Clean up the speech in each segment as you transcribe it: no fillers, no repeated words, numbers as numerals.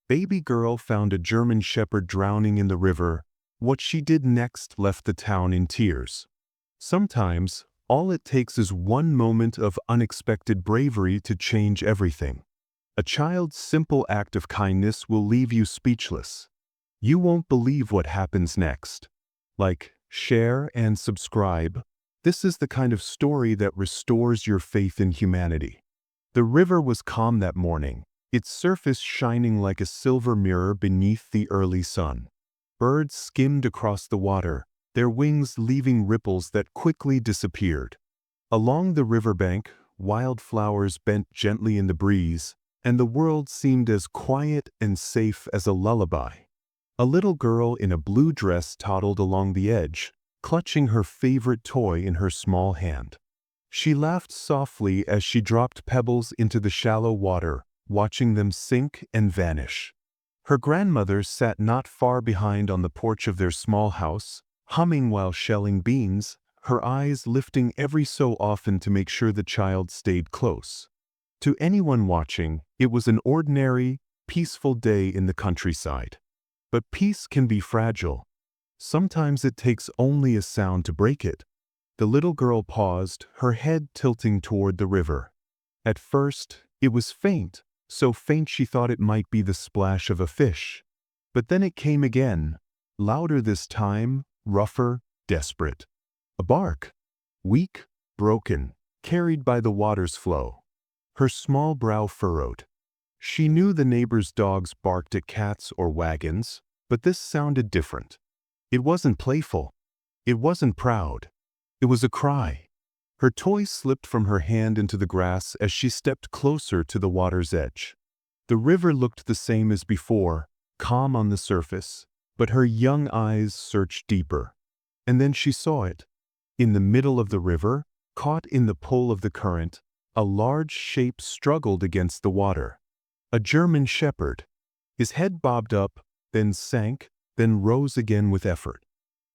Baby girl found a German shepherd drowning in the river. What she did next left the town in tears. Sometimes, all it takes is one moment of unexpected bravery to change everything. A child's simple act of kindness will leave you speechless. You won't believe what happens next. Like, share and subscribe. This is the kind of story that restores your faith in humanity. The river was calm that morning, its surface shining like a silver mirror beneath the early sun. Birds skimmed across the water, their wings leaving ripples that quickly disappeared. Along the riverbank, wildflowers bent gently in the breeze, and the world seemed as quiet and safe as a lullaby. A little girl in a blue dress toddled along the edge, clutching her favorite toy in her small hand. She laughed softly as she dropped pebbles into the shallow water, watching them sink and vanish. Her grandmother sat not far behind on the porch of their small house, humming while shelling beans, her eyes lifting every so often to make sure the child stayed close. To anyone watching, it was an ordinary, peaceful day in the countryside. But peace can be fragile. Sometimes it takes only a sound to break it. The little girl paused, her head tilting toward the river. At first, it was faint, so faint she thought it might be the splash of a fish. But then it came again, louder this time, rougher, desperate. A bark. Weak, broken, carried by the water's flow. Her small brow furrowed. She knew the neighbors' dogs barked at cats or wagons, but this sounded different. It wasn't playful. It wasn't proud. It was a cry. Her toy slipped from her hand into the grass as she stepped closer to the water's edge. The river looked the same as before, calm on the surface, but her young eyes searched deeper. And then she saw it. In the middle of the river, caught in the pull of the current, a large shape struggled against the water. A German shepherd. His head bobbed up, then sank, then rose again with effort.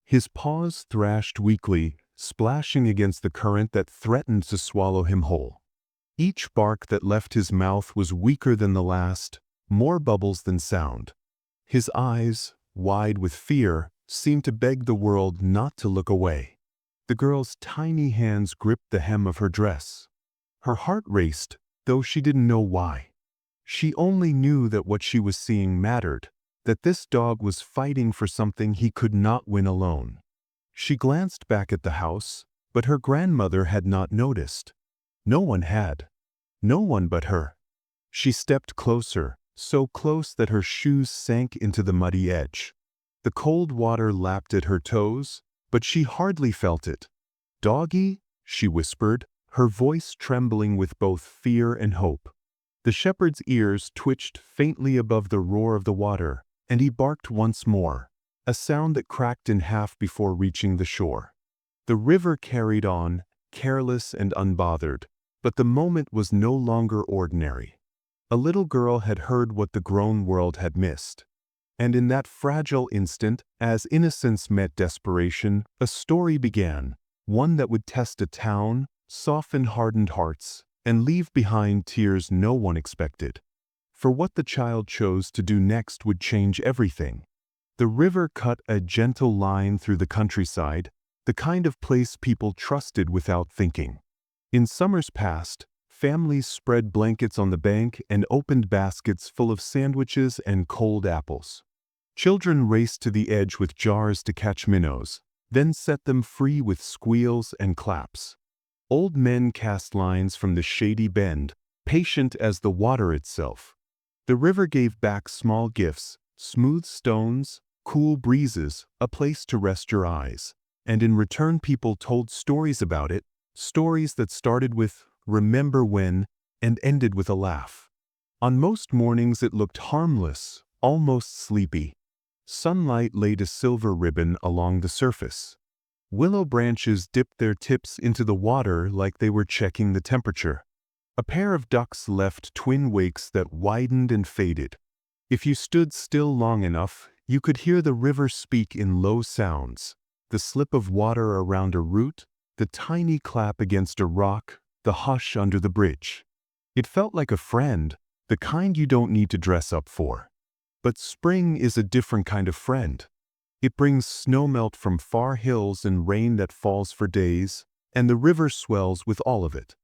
His paws thrashed weakly, splashing against the current that threatened to swallow him whole. Each bark that left his mouth was weaker than the last, more bubbles than sound. His eyes, wide with fear, seemed to beg the world not to look away. The girl's tiny hands gripped the hem of her dress. Her heart raced, though she didn't know why. She only knew that what she was seeing mattered, that this dog was fighting for something he could not win alone. She glanced back at the house, but her grandmother had not noticed. No one had. No one but her. She stepped closer, so close that her shoes sank into the muddy edge. The cold water lapped at her toes, but she hardly felt it. "Doggy?" she whispered, her voice trembling with both fear and hope. The shepherd's ears twitched faintly above the roar of the water, and he barked once more, a sound that cracked in half before reaching the shore. The river carried on, careless and unbothered, but the moment was no longer ordinary. A little girl had heard what the grown world had missed. And in that fragile instant, as innocence met desperation, a story began, one that would test a town, soften hardened hearts, and leave behind tears no one expected. For what the child chose to do next would change everything. The river cut a gentle line through the countryside, the kind of place people trusted without thinking. In summers past, families spread blankets on the bank and opened baskets full of sandwiches and cold apples. Children raced to the edge with jars to catch minnows, then set them free with squeals and claps. Old men cast lines from the shady bend, patient as the water itself. The river gave back small gifts, smooth stones, cool breezes, a place to rest your eyes. And in return people told stories about it, stories that started with "remember when" and ended with a laugh. On most mornings it looked harmless, almost sleepy. Sunlight laid a silver ribbon along the surface. Willow branches dipped their tips into the water like they were checking the temperature. A pair of ducks left twin wakes that widened and faded. If you stood still long enough, you could hear the river speak in low sounds, the slip of water around a root, the tiny clap against a rock, the hush under the bridge. It felt like a friend, the kind you don't need to dress up for. But spring is a different kind of friend. It brings snowmelt from far hills and rain that falls for days, and the river swells with all of it.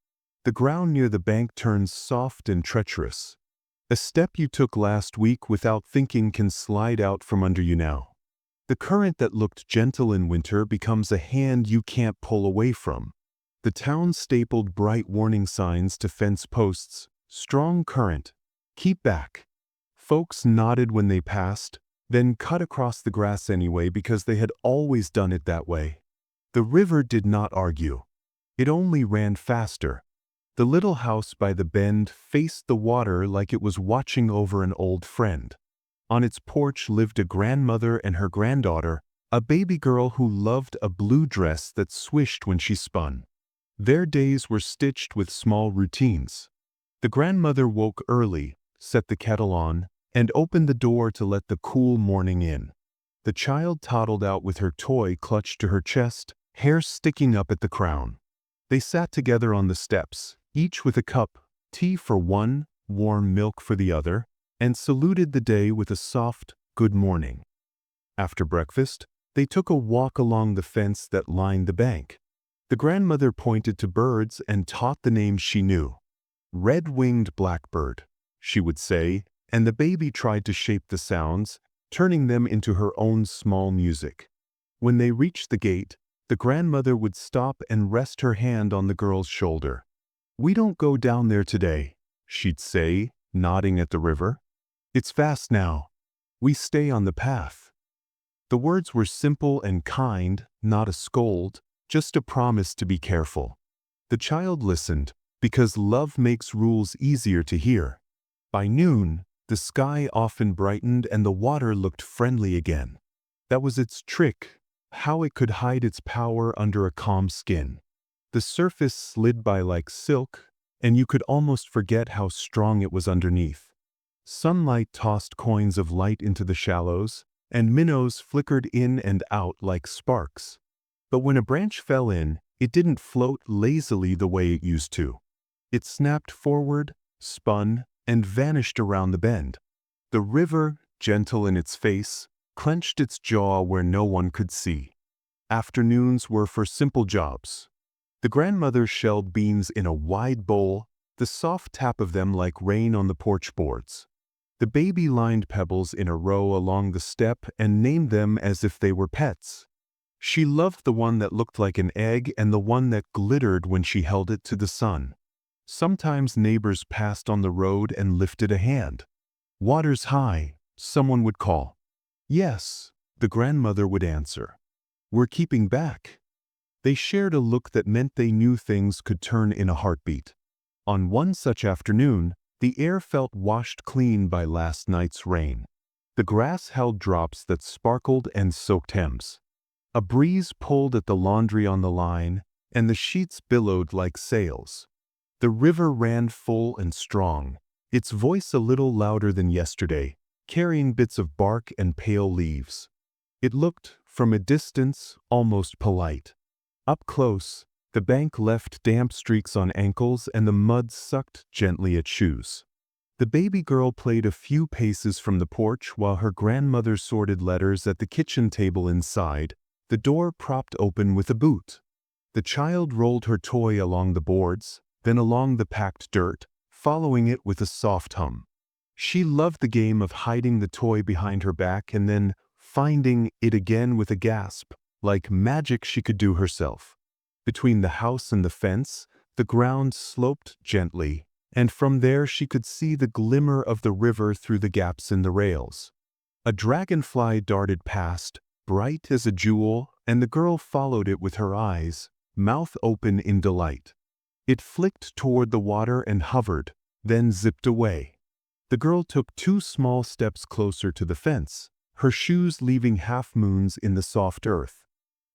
The ground near the bank turns soft and treacherous. A step you took last week without thinking can slide out from under you now. The current that looked gentle in winter becomes a hand you can't pull away from. The town stapled bright warning signs to fence posts: strong current, keep back. Folks nodded when they passed, then cut across the grass anyway because they had always done it that way. The river did not argue. It only ran faster. The little house by the bend faced the water like it was watching over an old friend. On its porch lived a grandmother and her granddaughter, a baby girl who loved a blue dress that swished when she spun. Their days were stitched with small routines. The grandmother woke early, set the kettle on, and opened the door to let the cool morning in. The child toddled out with her toy clutched to her chest, hair sticking up at the crown. They sat together on the steps, each with a cup, tea for one, warm milk for the other, and saluted the day with a soft, good morning. After breakfast, they took a walk along the fence that lined the bank. The grandmother pointed to birds and taught the names she knew. Red-winged blackbird, she would say, and the baby tried to shape the sounds, turning them into her own small music. When they reached the gate, the grandmother would stop and rest her hand on the girl's shoulder. "We don't go down there today," she'd say, nodding at the river. "It's fast now. We stay on the path." The words were simple and kind, not a scold, just a promise to be careful. The child listened, because love makes rules easier to hear. By noon, the sky often brightened and the water looked friendly again. That was its trick, how it could hide its power under a calm skin. The surface slid by like silk, and you could almost forget how strong it was underneath. Sunlight tossed coins of light into the shallows, and minnows flickered in and out like sparks. But when a branch fell in, it didn't float lazily the way it used to. It snapped forward, spun, and vanished around the bend. The river, gentle in its face, clenched its jaw where no one could see. Afternoons were for simple jobs. The grandmother shelled beans in a wide bowl, the soft tap of them like rain on the porch boards. The baby lined pebbles in a row along the step and named them as if they were pets. She loved the one that looked like an egg and the one that glittered when she held it to the sun. Sometimes neighbors passed on the road and lifted a hand. "Water's high," someone would call. "Yes," the grandmother would answer. "We're keeping back." They shared a look that meant they knew things could turn in a heartbeat. On one such afternoon, the air felt washed clean by last night's rain. The grass held drops that sparkled and soaked hems. A breeze pulled at the laundry on the line, and the sheets billowed like sails. The river ran full and strong, its voice a little louder than yesterday, carrying bits of bark and pale leaves. It looked, from a distance, almost polite. Up close, the bank left damp streaks on ankles and the mud sucked gently at shoes. The baby girl played a few paces from the porch while her grandmother sorted letters at the kitchen table inside, the door propped open with a boot. The child rolled her toy along the boards, then along the packed dirt, following it with a soft hum. She loved the game of hiding the toy behind her back and then finding it again with a gasp, like magic she could do herself. Between the house and the fence, the ground sloped gently, and from there she could see the glimmer of the river through the gaps in the rails. A dragonfly darted past, bright as a jewel, and the girl followed it with her eyes, mouth open in delight. It flicked toward the water and hovered, then zipped away. The girl took 2 small steps closer to the fence, her shoes leaving half-moons in the soft earth.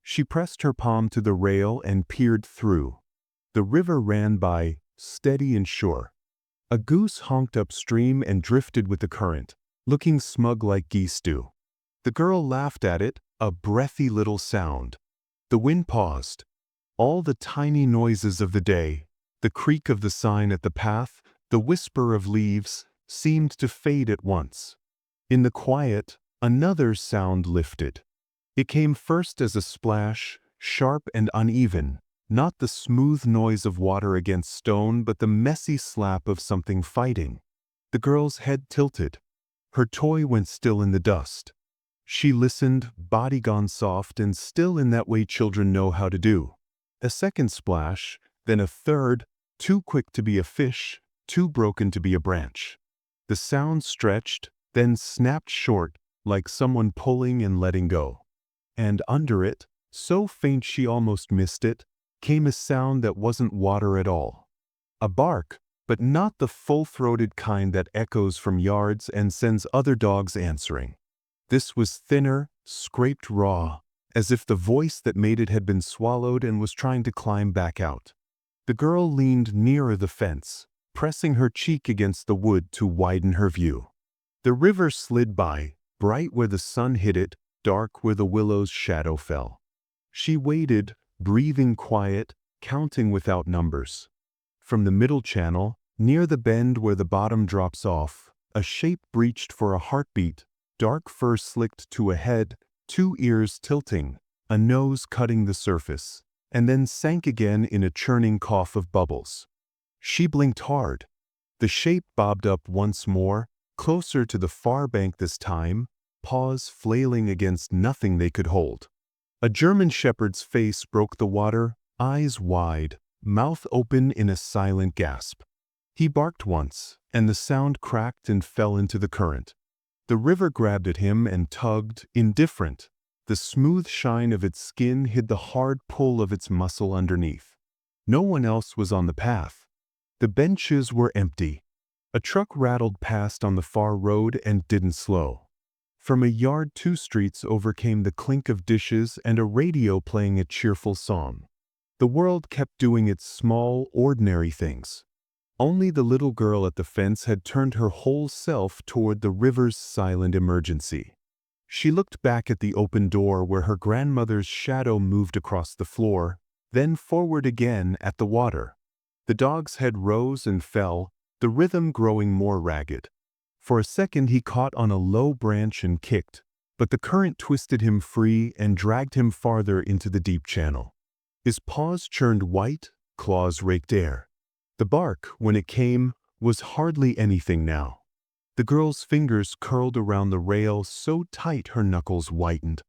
She pressed her palm to the rail and peered through. The river ran by, steady and sure. A goose honked upstream and drifted with the current, looking smug like geese do. The girl laughed at it, a breathy little sound. The wind paused. All the tiny noises of the day, the creak of the sign at the path, the whisper of leaves, seemed to fade at once. In the quiet, another sound lifted. It came first as a splash, sharp and uneven, not the smooth noise of water against stone but the messy slap of something fighting. The girl's head tilted. Her toy went still in the dust. She listened, body gone soft and still in that way children know how to do. A second splash, then a third, too quick to be a fish, too broken to be a branch. The sound stretched, then snapped short, like someone pulling and letting go. And under it, so faint she almost missed it, came a sound that wasn't water at all. A bark, but not the full-throated kind that echoes from yards and sends other dogs answering. This was thinner, scraped raw, as if the voice that made it had been swallowed and was trying to climb back out. The girl leaned nearer the fence, pressing her cheek against the wood to widen her view. The river slid by, bright where the sun hit it, dark where the willow's shadow fell. She waited, breathing quiet, counting without numbers. From the middle channel, near the bend where the bottom drops off, a shape breached for a heartbeat, dark fur slicked to a head, two ears tilting, a nose cutting the surface, and then sank again in a churning cough of bubbles. She blinked hard. The shape bobbed up once more, closer to the far bank this time, paws flailing against nothing they could hold. A German shepherd's face broke the water, eyes wide, mouth open in a silent gasp. He barked once, and the sound cracked and fell into the current. The river grabbed at him and tugged, indifferent. The smooth shine of its skin hid the hard pull of its muscle underneath. No one else was on the path. The benches were empty. A truck rattled past on the far road and didn't slow. From a yard 2 streets over came the clink of dishes and a radio playing a cheerful song. The world kept doing its small, ordinary things. Only the little girl at the fence had turned her whole self toward the river's silent emergency. She looked back at the open door where her grandmother's shadow moved across the floor, then forward again at the water. The dog's head rose and fell, the rhythm growing more ragged. For a second he caught on a low branch and kicked, but the current twisted him free and dragged him farther into the deep channel. His paws churned white, claws raked air. The bark, when it came, was hardly anything now. The girl's fingers curled around the rail so tight her knuckles whitened.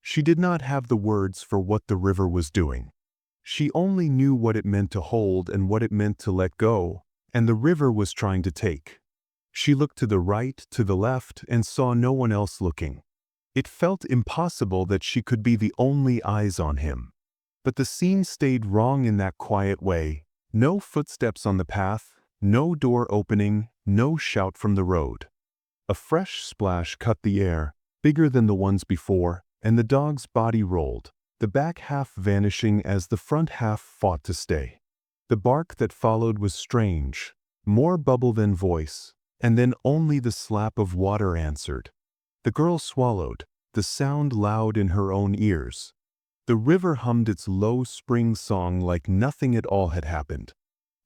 She did not have the words for what the river was doing. She only knew what it meant to hold and what it meant to let go, and the river was trying to take. She looked to the right, to the left, and saw no one else looking. It felt impossible that she could be the only eyes on him. But the scene stayed wrong in that quiet way. No footsteps on the path, no door opening, no shout from the road. A fresh splash cut the air, bigger than the ones before, and the dog's body rolled, the back half vanishing as the front half fought to stay. The bark that followed was strange, more bubble than voice, and then only the slap of water answered. The girl swallowed, the sound loud in her own ears. The river hummed its low spring song like nothing at all had happened.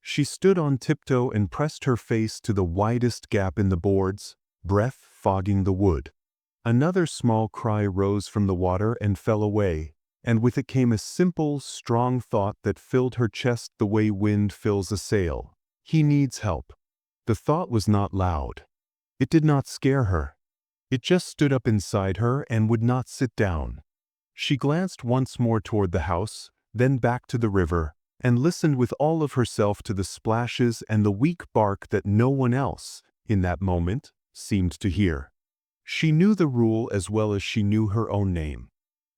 She stood on tiptoe and pressed her face to the widest gap in the boards, breath fogging the wood. Another small cry rose from the water and fell away, and with it came a simple, strong thought that filled her chest the way wind fills a sail. He needs help. The thought was not loud. It did not scare her. It just stood up inside her and would not sit down. She glanced once more toward the house, then back to the river, and listened with all of herself to the splashes and the weak bark that no one else, in that moment, seemed to hear. She knew the rule as well as she knew her own name.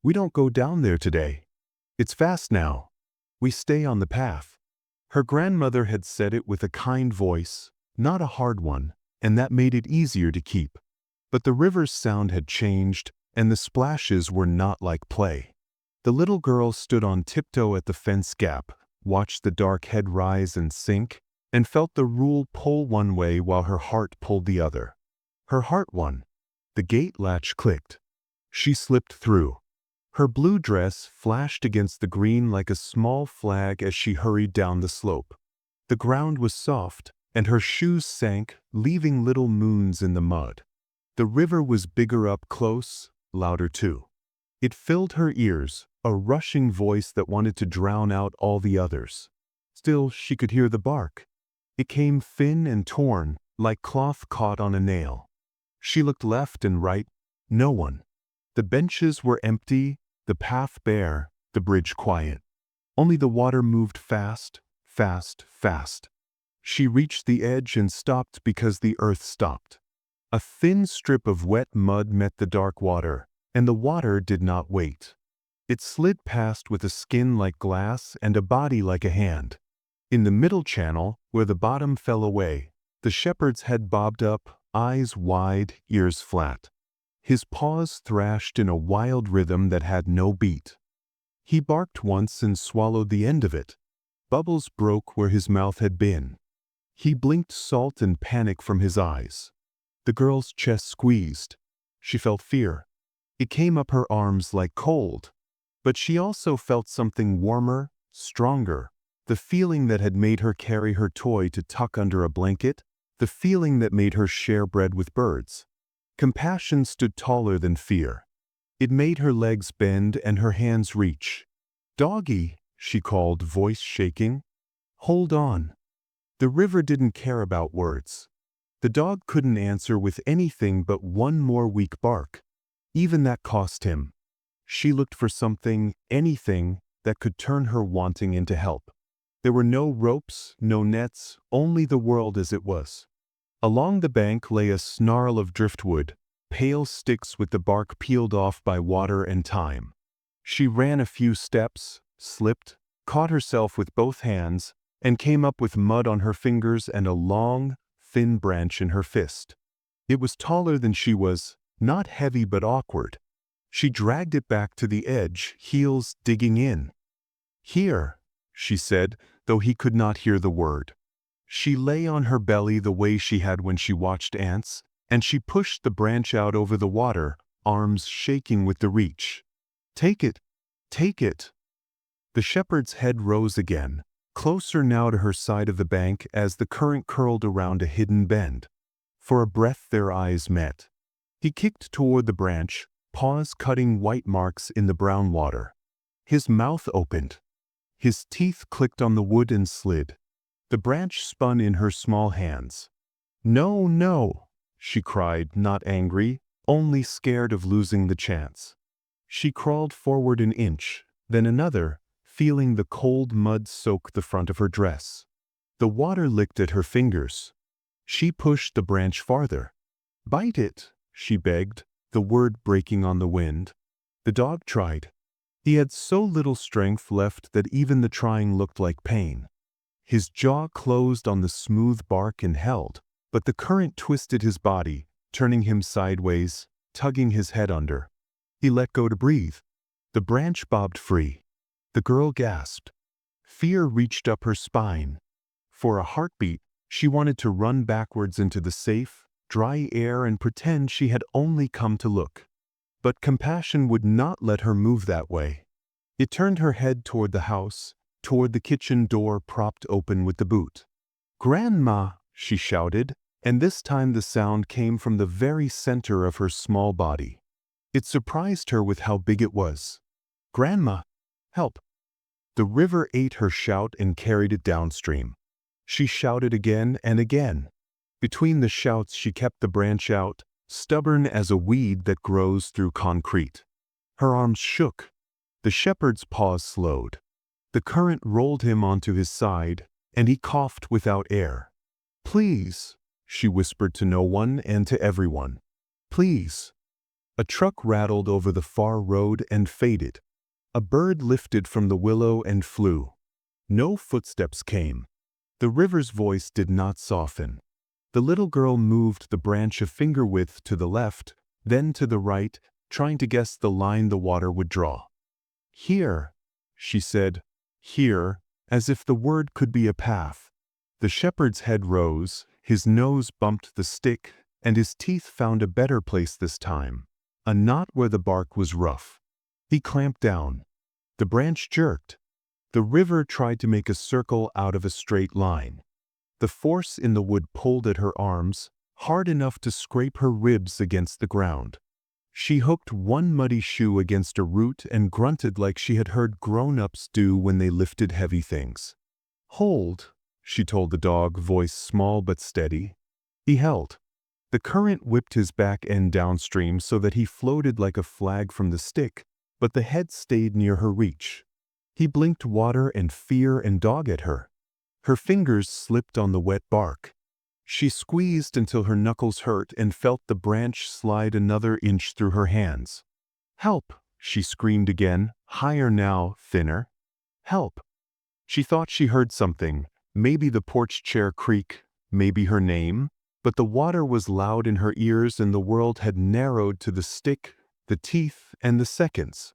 We don't go down there today. It's fast now. We stay on the path. Her grandmother had said it with a kind voice, not a hard one, and that made it easier to keep. But the river's sound had changed, and the splashes were not like play. The little girl stood on tiptoe at the fence gap, watched the dark head rise and sink, and felt the rule pull one way while her heart pulled the other. Her heart won. The gate latch clicked. She slipped through. Her blue dress flashed against the green like a small flag as she hurried down the slope. The ground was soft, and her shoes sank, leaving little moons in the mud. The river was bigger up close, louder too. It filled her ears, a rushing voice that wanted to drown out all the others. Still, she could hear the bark. It came thin and torn, like cloth caught on a nail. She looked left and right. No one. The benches were empty, the path bare, the bridge quiet. Only the water moved fast, fast, fast. She reached the edge and stopped because the earth stopped. A thin strip of wet mud met the dark water, and the water did not wait. It slid past with a skin like glass and a body like a hand. In the middle channel, where the bottom fell away, the shepherd's head bobbed up, eyes wide, ears flat. His paws thrashed in a wild rhythm that had no beat. He barked once and swallowed the end of it. Bubbles broke where his mouth had been. He blinked salt and panic from his eyes. The girl's chest squeezed. She felt fear. It came up her arms like cold. But she also felt something warmer, stronger. The feeling that had made her carry her toy to tuck under a blanket. The feeling that made her share bread with birds. Compassion stood taller than fear. It made her legs bend and her hands reach. "Doggy," she called, voice shaking. "Hold on." The river didn't care about words. The dog couldn't answer with anything but one more weak bark. Even that cost him. She looked for something, anything, that could turn her wanting into help. There were no ropes, no nets, only the world as it was. Along the bank lay a snarl of driftwood, pale sticks with the bark peeled off by water and time. She ran a few steps, slipped, caught herself with both hands, and came up with mud on her fingers and a long, thin branch in her fist. It was taller than she was, not heavy but awkward. She dragged it back to the edge, heels digging in. "Here," she said, though he could not hear the word. She lay on her belly the way she had when she watched ants, and she pushed the branch out over the water, arms shaking with the reach. "Take it! Take it!" The shepherd's head rose again, closer now to her side of the bank as the current curled around a hidden bend. For a breath their eyes met. He kicked toward the branch, paws cutting white marks in the brown water. His mouth opened. His teeth clicked on the wood and slid. The branch spun in her small hands. "No, no," she cried, not angry, only scared of losing the chance. She crawled forward an inch, then another, feeling the cold mud soak the front of her dress. The water licked at her fingers. She pushed the branch farther. "Bite it," she begged, the word breaking on the wind. The dog tried. He had so little strength left that even the trying looked like pain. His jaw closed on the smooth bark and held, but the current twisted his body, turning him sideways, tugging his head under. He let go to breathe. The branch bobbed free. The girl gasped. Fear reached up her spine. For a heartbeat, she wanted to run backwards into the safe, dry air and pretend she had only come to look. But compassion would not let her move that way. It turned her head toward the house, toward the kitchen door propped open with the boot. "Grandma!" she shouted, and this time the sound came from the very center of her small body. It surprised her with how big it was. "Grandma! Help!" The river ate her shout and carried it downstream. She shouted again and again. Between the shouts she kept the branch out, stubborn as a weed that grows through concrete. Her arms shook. The shepherd's paws slowed. The current rolled him onto his side, and he coughed without air. "Please," she whispered to no one and to everyone. "Please." A truck rattled over the far road and faded. A bird lifted from the willow and flew. No footsteps came. The river's voice did not soften. The little girl moved the branch a finger width to the left, then to the right, trying to guess the line the water would draw. "Here," she said, "here," as if the word could be a path. The shepherd's head rose, his nose bumped the stick, and his teeth found a better place this time, a knot where the bark was rough. He clamped down. The branch jerked. The river tried to make a circle out of a straight line. The force in the wood pulled at her arms, hard enough to scrape her ribs against the ground. She hooked one muddy shoe against a root and grunted like she had heard grown-ups do when they lifted heavy things. "Hold," she told the dog, voice small but steady. He held. The current whipped his back end downstream so that he floated like a flag from the stick, but the head stayed near her reach. He blinked water and fear and dog at her. Her fingers slipped on the wet bark. She squeezed until her knuckles hurt and felt the branch slide another inch through her hands. "Help!" she screamed again, higher now, thinner. "Help!" She thought she heard something, maybe the porch chair creak, maybe her name, but the water was loud in her ears and the world had narrowed to the stick, the teeth, and the seconds.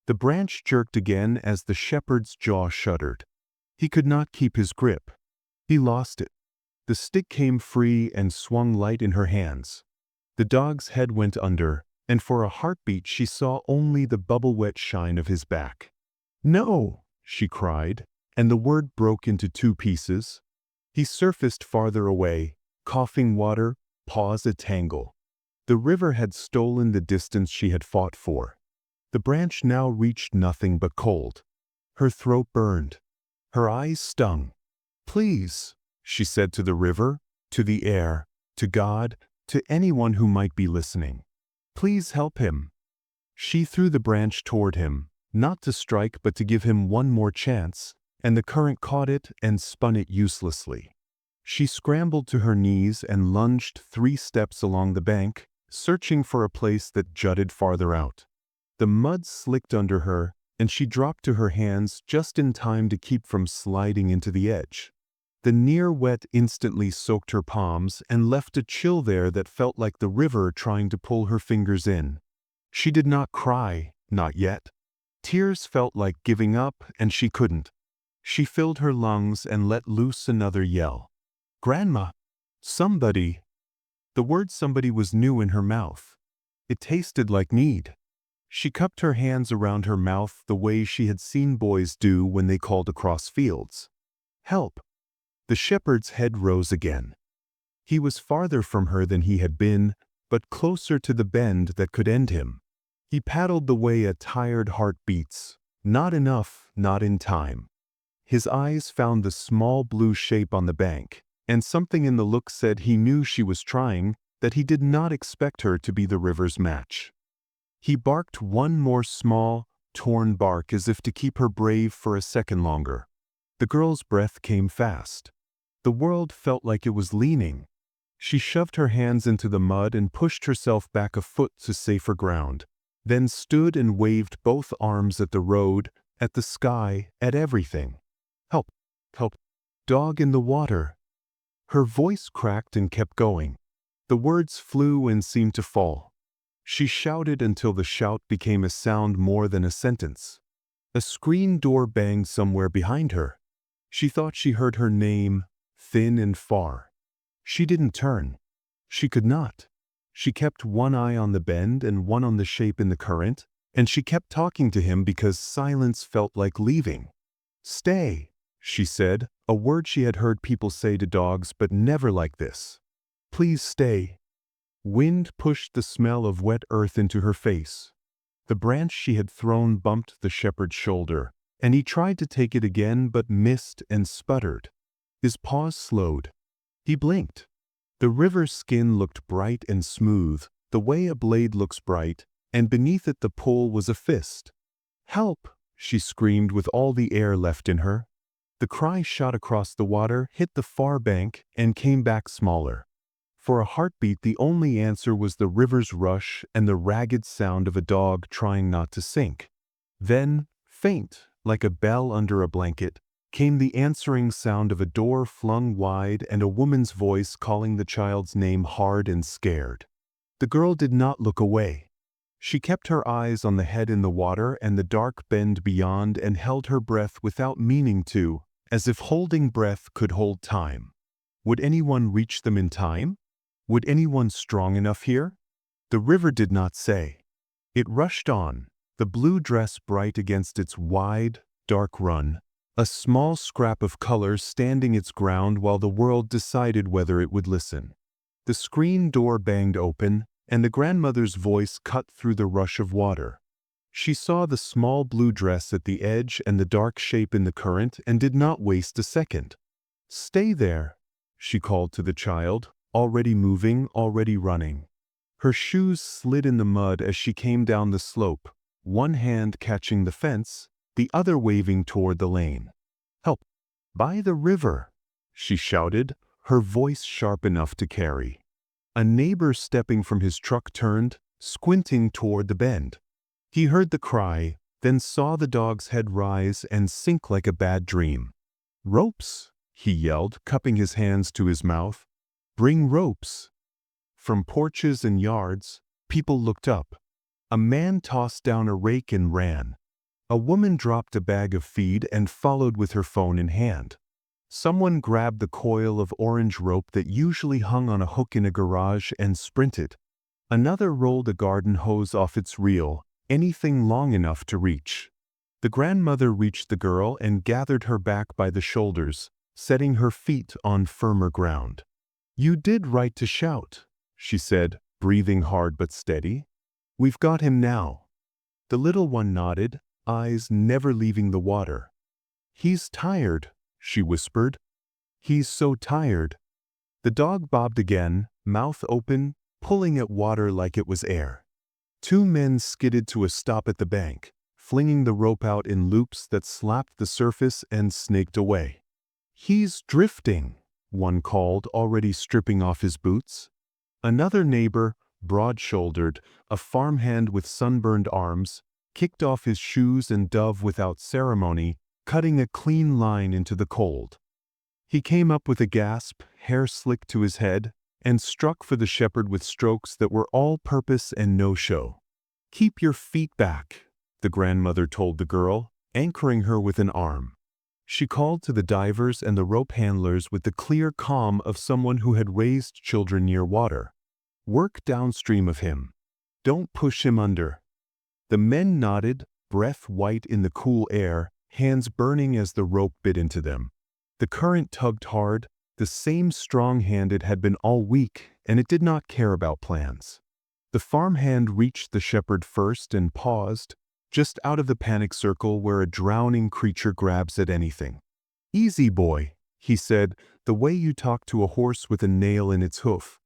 The branch jerked again as the shepherd's jaw shuddered. He could not keep his grip. He lost it. The stick came free and swung light in her hands. The dog's head went under, and for a heartbeat she saw only the bubble-wet shine of his back. "No!" she cried, and the word broke into two pieces. He surfaced farther away, coughing water, paws a tangle. The river had stolen the distance she had fought for. The branch now reached nothing but cold. Her throat burned. Her eyes stung. "Please," she said to the river, to the air, to God, to anyone who might be listening. "Please help him." She threw the branch toward him, not to strike but to give him one more chance, and the current caught it and spun it uselessly. She scrambled to her knees and lunged 3 steps along the bank, searching for a place that jutted farther out. The mud slicked under her, and she dropped to her hands just in time to keep from sliding into the edge. The near wet instantly soaked her palms and left a chill there that felt like the river trying to pull her fingers in. She did not cry, not yet. Tears felt like giving up, and she couldn't. She filled her lungs and let loose another yell. "Grandma! Somebody!" The word somebody was new in her mouth. It tasted like need. She cupped her hands around her mouth the way she had seen boys do when they called across fields. "Help!" The shepherd's head rose again. He was farther from her than he had been, but closer to the bend that could end him. He paddled the way a tired heart beats. Not enough, not in time. His eyes found the small blue shape on the bank, and something in the look said he knew she was trying, that he did not expect her to be the river's match. He barked one more small, torn bark as if to keep her brave for a second longer. The girl's breath came fast. The world felt like it was leaning. She shoved her hands into the mud and pushed herself back a foot to safer ground, then stood and waved both arms at the road, at the sky, at everything. "Help! Help! Dog in the water!" Her voice cracked and kept going. The words flew and seemed to fall. She shouted until the shout became a sound more than a sentence. A screen door banged somewhere behind her. She thought she heard her name, thin and far. She didn't turn. She could not. She kept one eye on the bend and one on the shape in the current, and she kept talking to him because silence felt like leaving. "Stay," she said, a word she had heard people say to dogs but never like this. "Please stay." Wind pushed the smell of wet earth into her face. The branch she had thrown bumped the shepherd's shoulder, and he tried to take it again but missed and sputtered. His paws slowed. He blinked. The river's skin looked bright and smooth, the way a blade looks bright, and beneath it the pull was a fist. "Help!" she screamed with all the air left in her. The cry shot across the water, hit the far bank, and came back smaller. For a heartbeat the only answer was the river's rush and the ragged sound of a dog trying not to sink. Then, faint, like a bell under a blanket, came the answering sound of a door flung wide and a woman's voice calling the child's name hard and scared. The girl did not look away. She kept her eyes on the head in the water and the dark bend beyond and held her breath without meaning to, as if holding breath could hold time. Would anyone reach them in time? Would anyone strong enough here? The river did not say. It rushed on, the blue dress bright against its wide, dark run, a small scrap of color standing its ground while the world decided whether it would listen. The screen door banged open, and the grandmother's voice cut through the rush of water. She saw the small blue dress at the edge and the dark shape in the current and did not waste a second. "Stay there," she called to the child, already moving, already running. Her shoes slid in the mud as she came down the slope, one hand catching the fence, the other waving toward the lane. "Help! By the river!" she shouted, her voice sharp enough to carry. A neighbor stepping from his truck turned, squinting toward the bend. He heard the cry, then saw the dog's head rise and sink like a bad dream. "Ropes!" he yelled, cupping his hands to his mouth. "Bring ropes!" From porches and yards, people looked up. A man tossed down a rake and ran. A woman dropped a bag of feed and followed with her phone in hand. Someone grabbed the coil of orange rope that usually hung on a hook in a garage and sprinted. Another rolled a garden hose off its reel, anything long enough to reach. The grandmother reached the girl and gathered her back by the shoulders, setting her feet on firmer ground. "You did right to shout," she said, breathing hard but steady. "We've got him now." The little one nodded, eyes never leaving the water. "He's tired," she whispered. "He's so tired." The dog bobbed again, mouth open, pulling at water like it was air. Two men skidded to a stop at the bank, flinging the rope out in loops that slapped the surface and snaked away. "He's drifting," one called, already stripping off his boots. Another neighbor, broad-shouldered, a farmhand with sunburned arms, kicked off his shoes and dove without ceremony, cutting a clean line into the cold. He came up with a gasp, hair slicked to his head, and struck for the shepherd with strokes that were all purpose and no show. "Keep your feet back," the grandmother told the girl, anchoring her with an arm. She called to the divers and the rope handlers with the clear calm of someone who had raised children near water. "Work downstream of him. Don't push him under." The men nodded, breath white in the cool air, hands burning as the rope bit into them. The current tugged hard, the same strong hand it had been all week, and it did not care about plans. The farmhand reached the shepherd first and paused, just out of the panic circle where a drowning creature grabs at anything. "Easy, boy," he said, the way you talk to a horse with a nail in its hoof.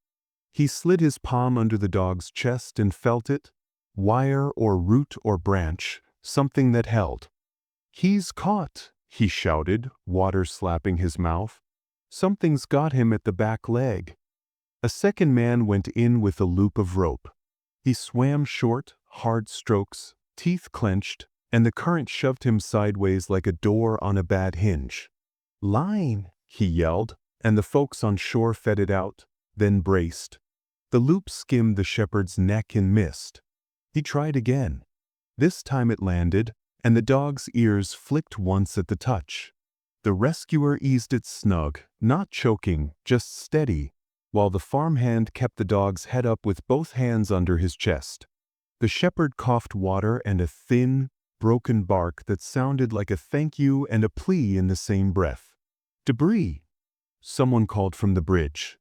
He slid his palm under the dog's chest and felt it, wire or root or branch, something that held. "He's caught," he shouted, water slapping his mouth. "Something's got him at the back leg." A second man went in with a loop of rope. He swam short, hard strokes, teeth clenched, and the current shoved him sideways like a door on a bad hinge. "Line," he yelled, and the folks on shore fed it out, then braced. The loop skimmed the shepherd's neck and missed. He tried again. This time it landed, and the dog's ears flicked once at the touch. The rescuer eased it snug, not choking, just steady, while the farmhand kept the dog's head up with both hands under his chest. The shepherd coughed water and a thin, broken bark that sounded like a thank you and a plea in the same breath. "Debris," someone called from the bridge.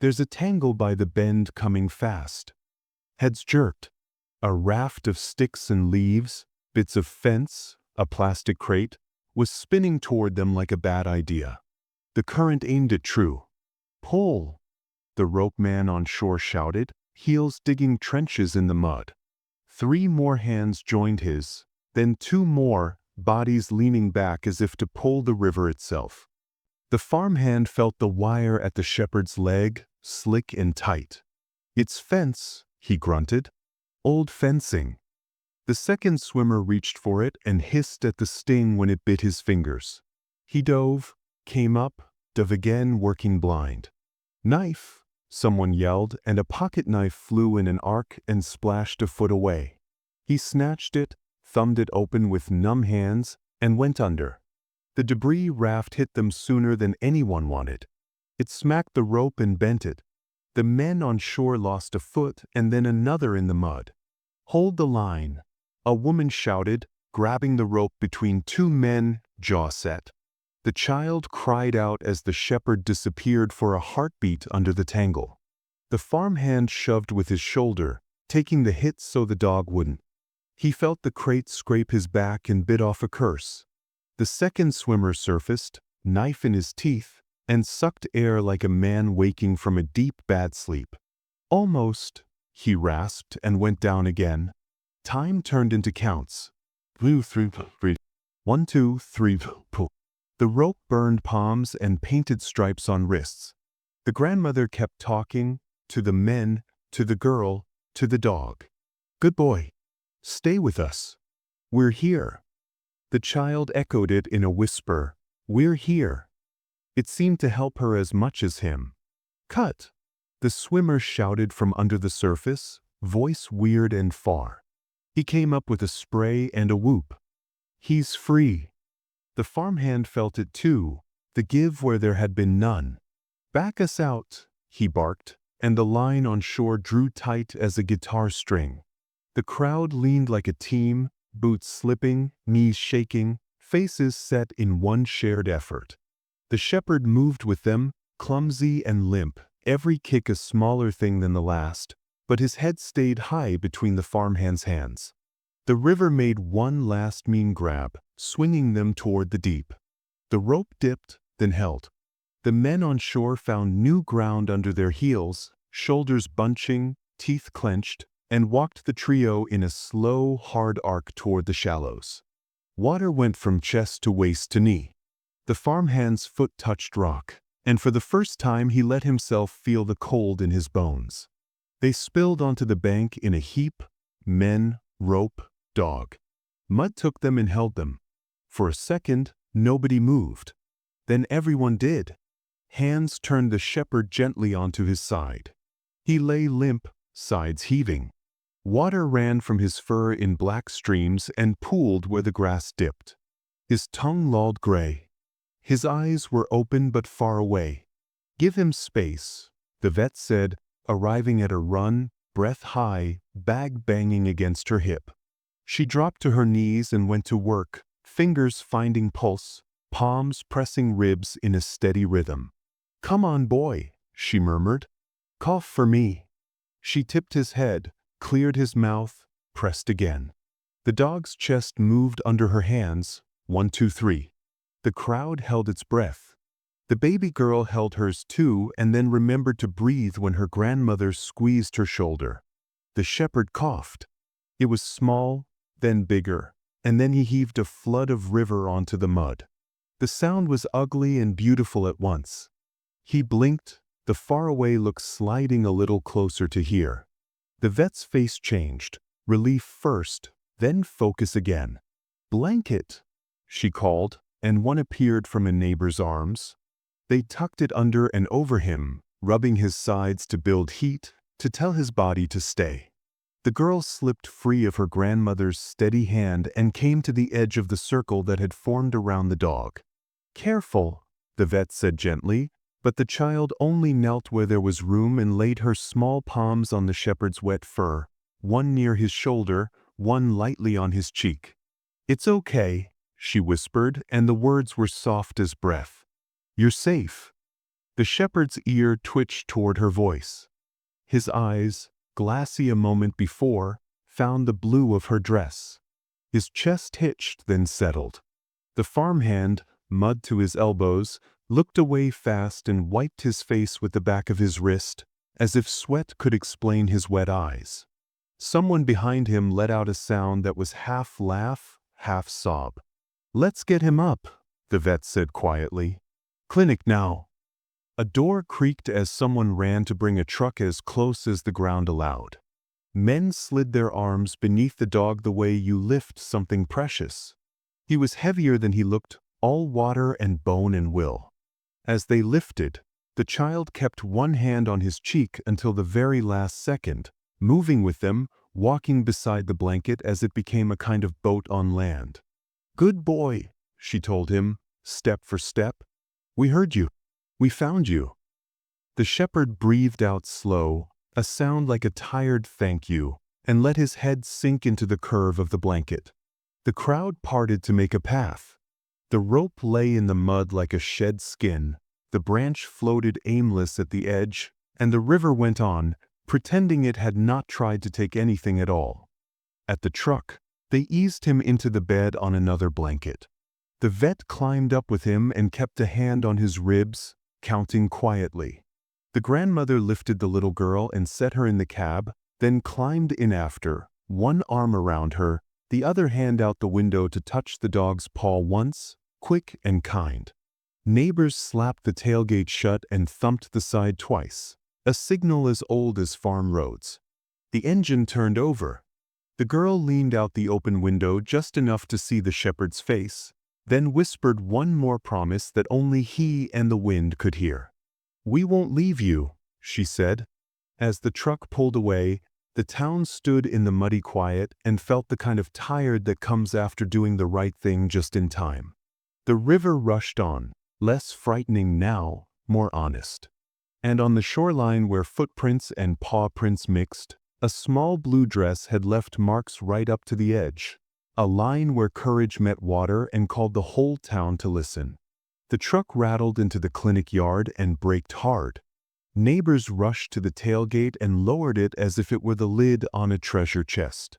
"There's a tangle by the bend coming fast." Heads jerked. A raft of sticks and leaves, bits of fence, a plastic crate, was spinning toward them like a bad idea. The current aimed it true. "Pull!" the rope man on shore shouted, heels digging trenches in the mud. 3 more hands joined his, then 2 more, bodies leaning back as if to pull the river itself. The farmhand felt the wire at the shepherd's leg, slick and tight. "It's fence," he grunted. "Old fencing." The second swimmer reached for it and hissed at the sting when it bit his fingers. He dove, came up, dove again, working blind. "Knife!" someone yelled, and a pocket knife flew in an arc and splashed a foot away. He snatched it, thumbed it open with numb hands, and went under. The debris raft hit them sooner than anyone wanted. It smacked the rope and bent it. The men on shore lost a foot and then another in the mud. "Hold the line," a woman shouted, grabbing the rope between 2 men, jaw set. The child cried out as the shepherd disappeared for a heartbeat under the tangle. The farmhand shoved with his shoulder, taking the hit so the dog wouldn't. He felt the crate scrape his back and bit off a curse. The second swimmer surfaced, knife in his teeth, and sucked air like a man waking from a deep bad sleep. Almost, he rasped and went down again. Time turned into counts. 1, 2, 3, 1, 2, 3, 4. The rope burned palms and painted stripes on wrists. The grandmother kept talking, to the men, to the girl, to the dog. Good boy. Stay with us. We're here. The child echoed it in a whisper. We're here. It seemed to help her as much as him. Cut. The swimmer shouted from under the surface, voice weird and far. He came up with a spray and a whoop. He's free. The farmhand felt it too, the give where there had been none. Back us out, he barked, and the line on shore drew tight as a guitar string. The crowd leaned like a team, boots slipping, knees shaking, faces set in one shared effort. The shepherd moved with them, clumsy and limp, every kick a smaller thing than the last, but his head stayed high between the farmhand's hands. The river made one last mean grab, swinging them toward the deep. The rope dipped, then held. The men on shore found new ground under their heels, shoulders bunching, teeth clenched, and walked the trio in a slow, hard arc toward the shallows. Water went from chest to waist to knee. The farmhand's foot touched rock, and for the first time he let himself feel the cold in his bones. They spilled onto the bank in a heap, men, rope, dog. Mud took them and held them. For a second, nobody moved. Then everyone did. Hands turned the shepherd gently onto his side. He lay limp, sides heaving. Water ran from his fur in black streams and pooled where the grass dipped. His tongue lolled gray. His eyes were open but far away. Give him space, the vet said, arriving at a run, breath high, bag banging against her hip. She dropped to her knees and went to work, fingers finding pulse, palms pressing ribs in a steady rhythm. Come on, boy, she murmured. Cough for me. She tipped his head, cleared his mouth, pressed again. The dog's chest moved under her hands. 1, 2, 3. The crowd held its breath. The baby girl held hers too and then remembered to breathe when her grandmother squeezed her shoulder. The shepherd coughed. It was small, then bigger, and then he heaved a flood of river onto the mud. The sound was ugly and beautiful at once. He blinked, the faraway look sliding a little closer to here. The vet's face changed, relief first, then focus again. Blanket, she called, and one appeared from a neighbor's arms. They tucked it under and over him, rubbing his sides to build heat, to tell his body to stay. The girl slipped free of her grandmother's steady hand and came to the edge of the circle that had formed around the dog. Careful, the vet said gently, but the child only knelt where there was room and laid her small palms on the shepherd's wet fur, one near his shoulder, one lightly on his cheek. It's okay, she whispered, and the words were soft as breath. You're safe. The shepherd's ear twitched toward her voice. His eyes, glassy a moment before, found the blue of her dress. His chest hitched, then settled. The farmhand, mud to his elbows, looked away fast and wiped his face with the back of his wrist, as if sweat could explain his wet eyes. Someone behind him let out a sound that was half laugh, half sob. Let's get him up, the vet said quietly. Clinic now. A door creaked as someone ran to bring a truck as close as the ground allowed. Men slid their arms beneath the dog the way you lift something precious. He was heavier than he looked, all water and bone and will. As they lifted, the child kept one hand on his cheek until the very last second, moving with them, walking beside the blanket as it became a kind of boat on land. Good boy, she told him, step for step. We heard you. We found you. The shepherd breathed out slow, a sound like a tired thank you, and let his head sink into the curve of the blanket. The crowd parted to make a path. The rope lay in the mud like a shed skin, the branch floated aimless at the edge, and the river went on, pretending it had not tried to take anything at all. At the truck, they eased him into the bed on another blanket. The vet climbed up with him and kept a hand on his ribs, counting quietly. The grandmother lifted the little girl and set her in the cab, then climbed in after, one arm around her, the other hand out the window to touch the dog's paw once, quick and kind. Neighbors slapped the tailgate shut and thumped the side twice, a signal as old as farm roads. The engine turned over. The girl leaned out the open window just enough to see the shepherd's face, then whispered one more promise that only he and the wind could hear. "We won't leave you," she said. As the truck pulled away, the town stood in the muddy quiet and felt the kind of tired that comes after doing the right thing just in time. The river rushed on, less frightening now, more honest. And on the shoreline where footprints and paw prints mixed, a small blue dress had left marks right up to the edge, a line where courage met water and called the whole town to listen. The truck rattled into the clinic yard and braked hard. Neighbors rushed to the tailgate and lowered it as if it were the lid on a treasure chest.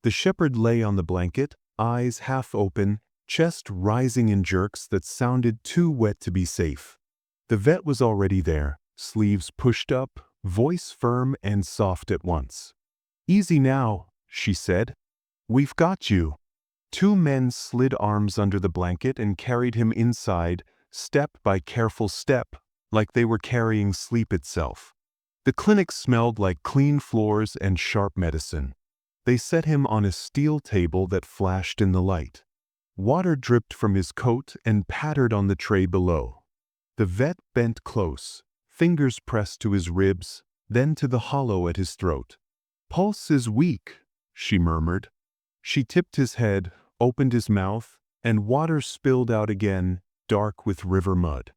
The shepherd lay on the blanket, eyes half open, chest rising in jerks that sounded too wet to be safe. The vet was already there, sleeves pushed up, voice firm and soft at once. "Easy now," she said. "We've got you." Two men slid arms under the blanket and carried him inside, step by careful step, like they were carrying sleep itself. The clinic smelled like clean floors and sharp medicine. They set him on a steel table that flashed in the light. Water dripped from his coat and pattered on the tray below. The vet bent close, fingers pressed to his ribs, then to the hollow at his throat. "Pulse is weak," she murmured. She tipped his head, opened his mouth, and water spilled out again, dark with river mud.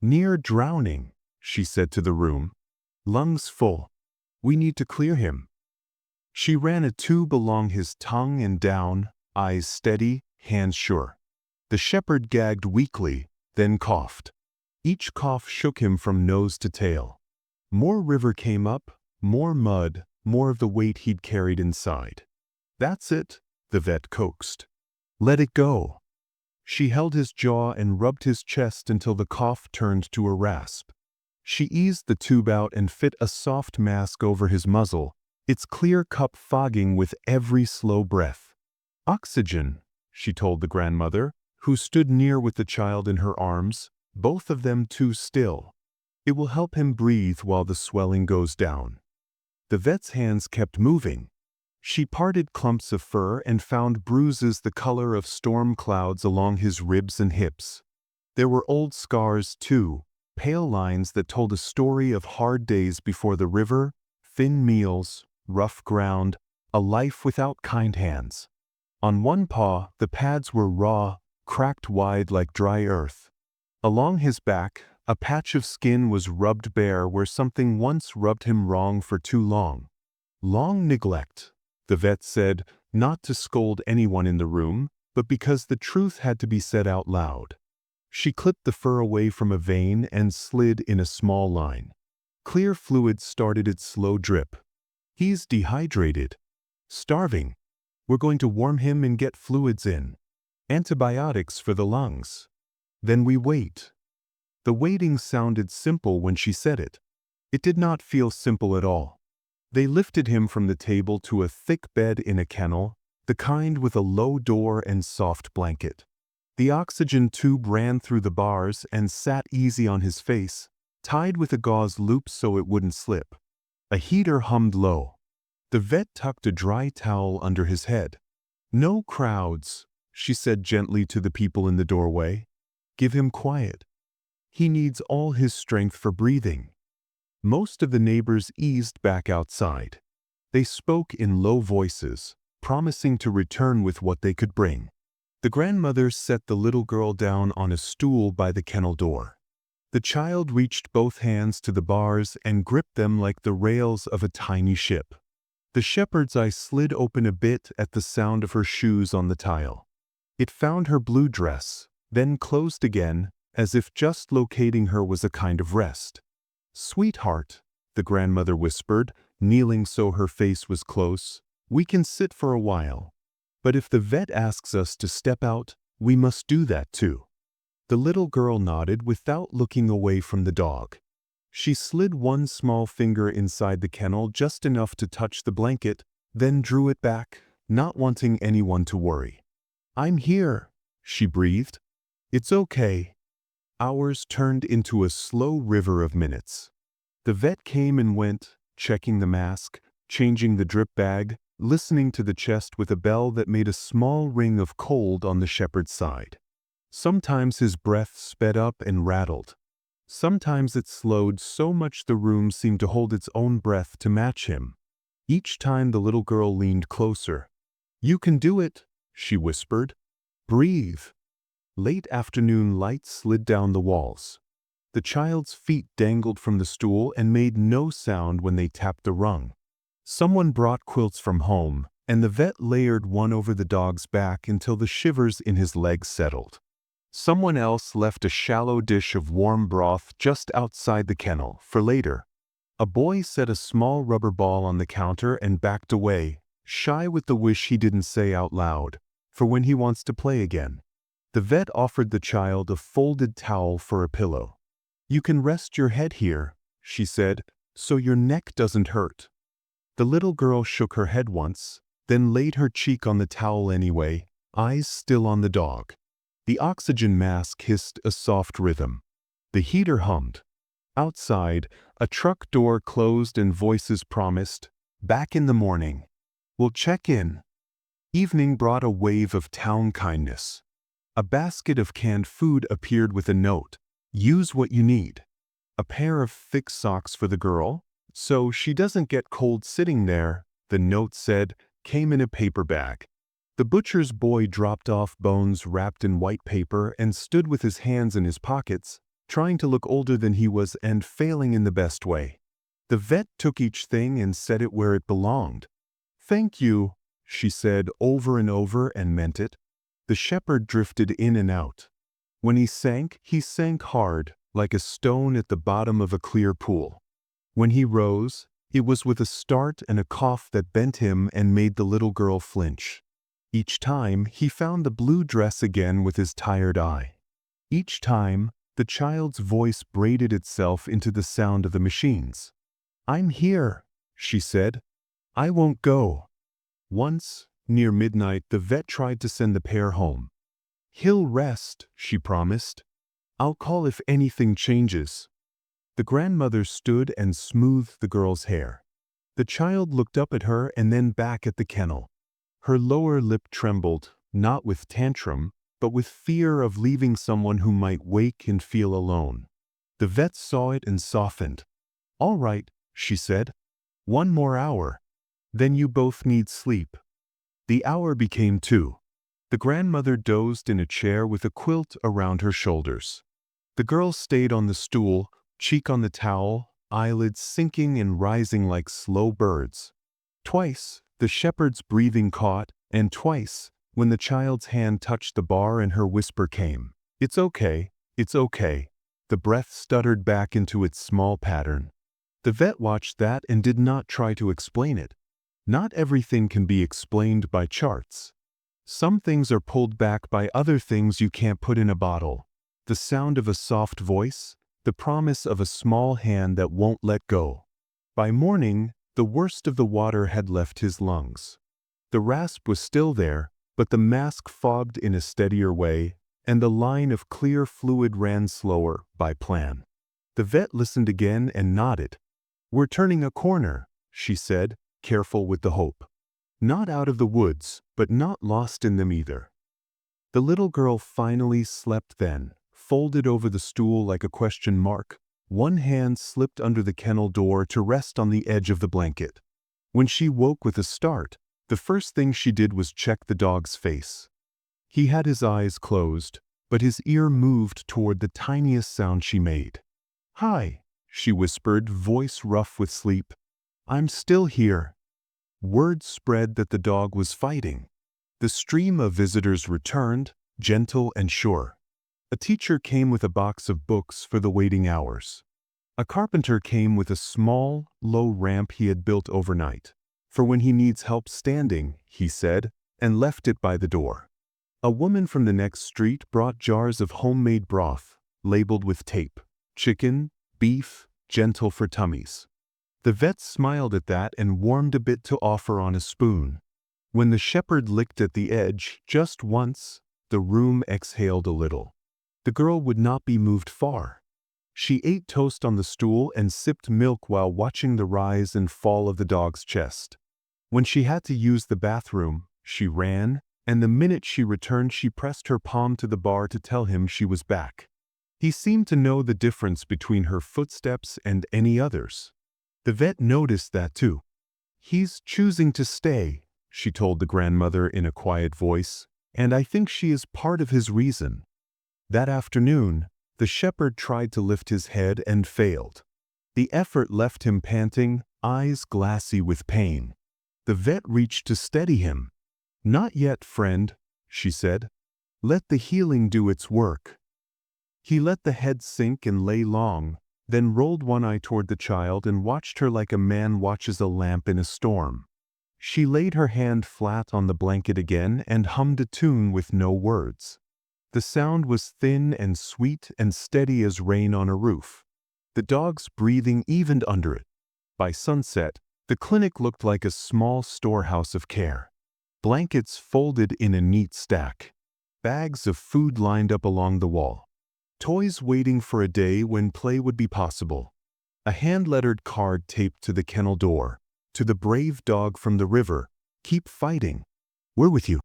"Near drowning," she said to the room. "Lungs full. We need to clear him." She ran a tube along his tongue and down, eyes steady, hands sure. The shepherd gagged weakly, then coughed. Each cough shook him from nose to tail. More river came up, more mud, more of the weight he'd carried inside. "That's it," the vet coaxed. "Let it go." She held his jaw and rubbed his chest until the cough turned to a rasp. She eased the tube out and fit a soft mask over his muzzle, its clear cup fogging with every slow breath. "Oxygen," she told the grandmother, who stood near with the child in her arms, both of them too still. "It will help him breathe while the swelling goes down." The vet's hands kept moving. She parted clumps of fur and found bruises the color of storm clouds along his ribs and hips. There were old scars, too, pale lines that told a story of hard days before the river, thin meals, rough ground, a life without kind hands. On one paw, the pads were raw, cracked wide like dry earth. Along his back, a patch of skin was rubbed bare where something once rubbed him wrong for too long. Long neglect, the vet said, not to scold anyone in the room, but because the truth had to be said out loud. She clipped the fur away from a vein and slid in a small line. Clear fluid started its slow drip. "He's dehydrated. Starving. We're going to warm him and get fluids in. Antibiotics for the lungs. Then we wait." The waiting sounded simple when she said it. It did not feel simple at all. They lifted him from the table to a thick bed in a kennel, the kind with a low door and soft blanket. The oxygen tube ran through the bars and sat easy on his face, tied with a gauze loop so it wouldn't slip. A heater hummed low. The vet tucked a dry towel under his head. "No crowds," she said gently to the people in the doorway. "Give him quiet. He needs all his strength for breathing." Most of the neighbors eased back outside. They spoke in low voices, promising to return with what they could bring. The grandmother set the little girl down on a stool by the kennel door. The child reached both hands to the bars and gripped them like the rails of a tiny ship. The shepherd's eye slid open a bit at the sound of her shoes on the tile. It found her blue dress, then closed again, as if just locating her was a kind of rest. "Sweetheart," the grandmother whispered, kneeling so her face was close. "We can sit for a while. But if the vet asks us to step out, we must do that too." The little girl nodded without looking away from the dog. She slid one small finger inside the kennel just enough to touch the blanket, then drew it back, not wanting anyone to worry. "I'm here," she breathed. "It's okay." Hours turned into a slow river of minutes. The vet came and went, checking the mask, changing the drip bag, listening to the chest with a bell that made a small ring of cold on the shepherd's side. Sometimes his breath sped up and rattled. Sometimes it slowed so much the room seemed to hold its own breath to match him. Each time the little girl leaned closer. "You can do it," she whispered. "Breathe." Late afternoon light slid down the walls. The child's feet dangled from the stool and made no sound when they tapped the rung. Someone brought quilts from home, and the vet layered one over the dog's back until the shivers in his legs settled. Someone else left a shallow dish of warm broth just outside the kennel for later. A boy set a small rubber ball on the counter and backed away, shy with the wish he didn't say out loud, for when he wants to play again. The vet offered the child a folded towel for a pillow. "You can rest your head here," she said, "so your neck doesn't hurt." The little girl shook her head once, then laid her cheek on the towel anyway, eyes still on the dog. The oxygen mask hissed a soft rhythm. The heater hummed. Outside, a truck door closed and voices promised, "Back in the morning. We'll check in." Evening brought a wave of town kindness. A basket of canned food appeared with a note, "Use what you need." A pair of thick socks for the girl, so she doesn't get cold sitting there, the note said, came in a paper bag. The butcher's boy dropped off bones wrapped in white paper and stood with his hands in his pockets, trying to look older than he was and failing in the best way. The vet took each thing and set it where it belonged. "Thank you," she said over and over and meant it. The shepherd drifted in and out. When he sank hard, like a stone at the bottom of a clear pool. When he rose, it was with a start and a cough that bent him and made the little girl flinch. Each time, he found the blue dress again with his tired eye. Each time, the child's voice braided itself into the sound of the machines. "I'm here," she said. "I won't go." Once, near midnight, the vet tried to send the pair home. "He'll rest," she promised. "I'll call if anything changes." The grandmother stood and smoothed the girl's hair. The child looked up at her and then back at the kennel. Her lower lip trembled, not with tantrum, but with fear of leaving someone who might wake and feel alone. The vet saw it and softened. "All right," she said. "One more hour. Then you both need sleep." The hour became 2. The grandmother dozed in a chair with a quilt around her shoulders. The girl stayed on the stool, cheek on the towel, eyelids sinking and rising like slow birds. Twice, the shepherd's breathing caught, and twice, when the child's hand touched the bar and her whisper came, "It's okay, it's okay." The breath stuttered back into its small pattern. The vet watched that and did not try to explain it. Not everything can be explained by charts. Some things are pulled back by other things you can't put in a bottle. The sound of a soft voice, the promise of a small hand that won't let go. By morning, the worst of the water had left his lungs. The rasp was still there, but the mask fogged in a steadier way, and the line of clear fluid ran slower, by plan. The vet listened again and nodded. "We're turning a corner," she said, careful with the hope. Not out of the woods, but not lost in them either. The little girl finally slept then, folded over the stool like a question mark. One hand slipped under the kennel door to rest on the edge of the blanket. When she woke with a start, the first thing she did was check the dog's face. He had his eyes closed, but his ear moved toward the tiniest sound she made. "Hi," she whispered, voice rough with sleep. "I'm still here." Word spread that the dog was fighting. The stream of visitors returned, gentle and sure. A teacher came with a box of books for the waiting hours. A carpenter came with a small, low ramp he had built overnight, for when he needs help standing, he said, and left it by the door. A woman from the next street brought jars of homemade broth, labeled with tape, chicken, beef, gentle for tummies. The vet smiled at that and warmed a bit to offer on a spoon. When the shepherd licked at the edge, just once, the room exhaled a little. The girl would not be moved far. She ate toast on the stool and sipped milk while watching the rise and fall of the dog's chest. When she had to use the bathroom, she ran, and the minute she returned she pressed her palm to the bar to tell him she was back. He seemed to know the difference between her footsteps and any others. The vet noticed that too. "He's choosing to stay," she told the grandmother in a quiet voice, "and I think she is part of his reason." That afternoon, the shepherd tried to lift his head and failed. The effort left him panting, eyes glassy with pain. The vet reached to steady him. "Not yet, friend," she said. "Let the healing do its work." He let the head sink and lay long, then rolled one eye toward the child and watched her like a man watches a lamp in a storm. She laid her hand flat on the blanket again and hummed a tune with no words. The sound was thin and sweet and steady as rain on a roof. The dog's breathing evened under it. By sunset, the clinic looked like a small storehouse of care. Blankets folded in a neat stack. Bags of food lined up along the wall. Toys waiting for a day when play would be possible. A hand-lettered card taped to the kennel door. "To the brave dog from the river, keep fighting. We're with you."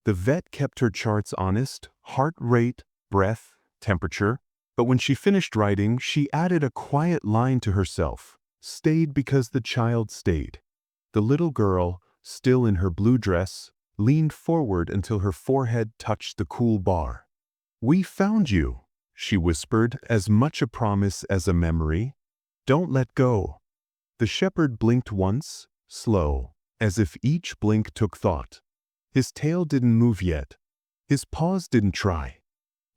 The vet kept her charts honest, heart rate, breath, temperature, but when she finished writing, she added a quiet line to herself. "Stayed because the child stayed." The little girl, still in her blue dress, leaned forward until her forehead touched the cool bar. "We found you," she whispered, as much a promise as a memory. "Don't let go." The shepherd blinked once, slow, as if each blink took thought. His tail didn't move yet. His paws didn't try.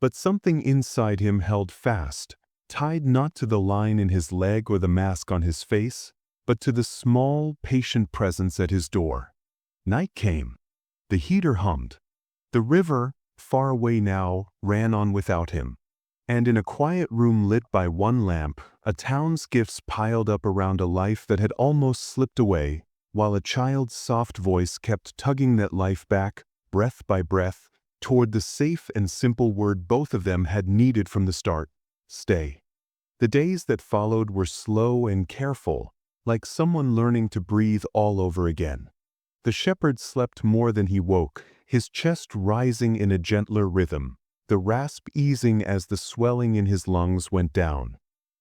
But something inside him held fast, tied not to the line in his leg or the mask on his face, but to the small, patient presence at his door. Night came. The heater hummed. The river, far away now, ran on without him. And in a quiet room lit by one lamp, a town's gifts piled up around a life that had almost slipped away, while a child's soft voice kept tugging that life back, breath by breath, toward the safe and simple word both of them had needed from the start: stay. The days that followed were slow and careful, like someone learning to breathe all over again. The shepherd slept more than he woke, his chest rising in a gentler rhythm, the rasp easing as the swelling in his lungs went down.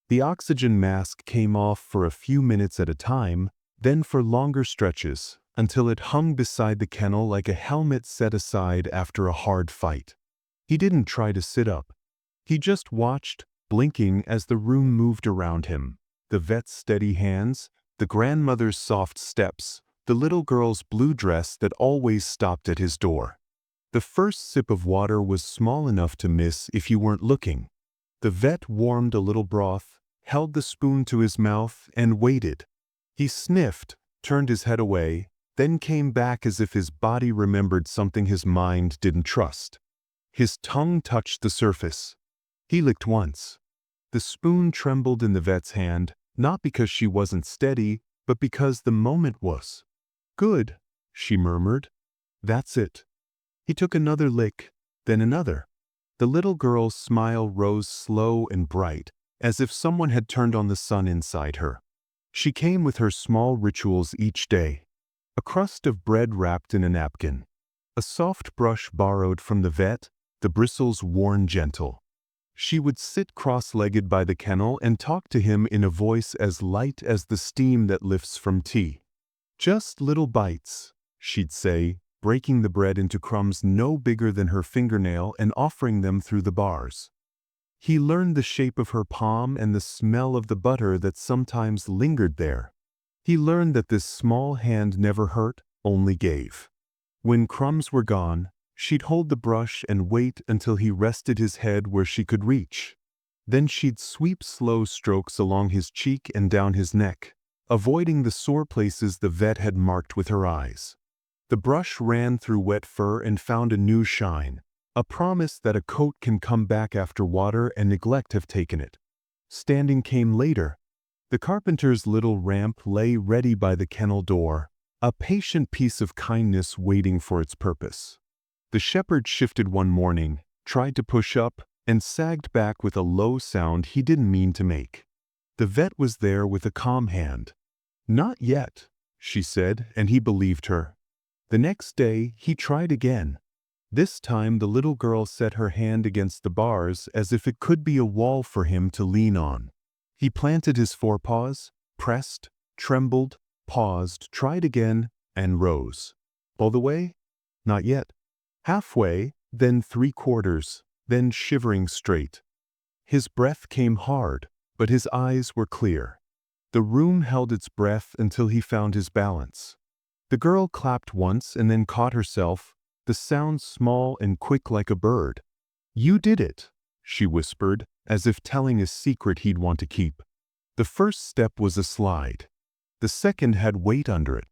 The oxygen mask came off for a few minutes at a time, then for longer stretches, until it hung beside the kennel like a helmet set aside after a hard fight. He didn't try to sit up. He just watched, blinking as the room moved around him. The vet's steady hands, the grandmother's soft steps, the little girl's blue dress that always stopped at his door. The first sip of water was small enough to miss if you weren't looking. The vet warmed a little broth, held the spoon to his mouth, and waited. He sniffed, turned his head away, then came back as if his body remembered something his mind didn't trust. His tongue touched the surface. He licked once. The spoon trembled in the vet's hand, not because she wasn't steady, but because the moment was. "Good," she murmured. "That's it." He took another lick, then another. The little girl's smile rose slow and bright, as if someone had turned on the sun inside her. She came with her small rituals each day. A crust of bread wrapped in a napkin. A soft brush borrowed from the vet, the bristles worn gentle. She would sit cross-legged by the kennel and talk to him in a voice as light as the steam that lifts from tea. "Just little bites," she'd say, breaking the bread into crumbs no bigger than her fingernail and offering them through the bars. He learned the shape of her palm and the smell of the butter that sometimes lingered there. He learned that this small hand never hurt, only gave. When crumbs were gone, she'd hold the brush and wait until he rested his head where she could reach. Then she'd sweep slow strokes along his cheek and down his neck, avoiding the sore places the vet had marked with her eyes. The brush ran through wet fur and found a new shine, a promise that a coat can come back after water and neglect have taken it. Standing came later. The carpenter's little ramp lay ready by the kennel door, a patient piece of kindness waiting for its purpose. The shepherd shifted one morning, tried to push up, and sagged back with a low sound he didn't mean to make. The vet was there with a calm hand. "Not yet," she said, and he believed her. The next day, he tried again. This time the little girl set her hand against the bars as if it could be a wall for him to lean on. He planted his forepaws, pressed, trembled, paused, tried again, and rose. All the way? Not yet. Halfway, then 3/4, then shivering straight. His breath came hard, but his eyes were clear. The room held its breath until he found his balance. The girl clapped once and then caught herself, the sound small and quick like a bird. "You did it," she whispered, as if telling a secret he'd want to keep. The first step was a slide. The second had weight under it.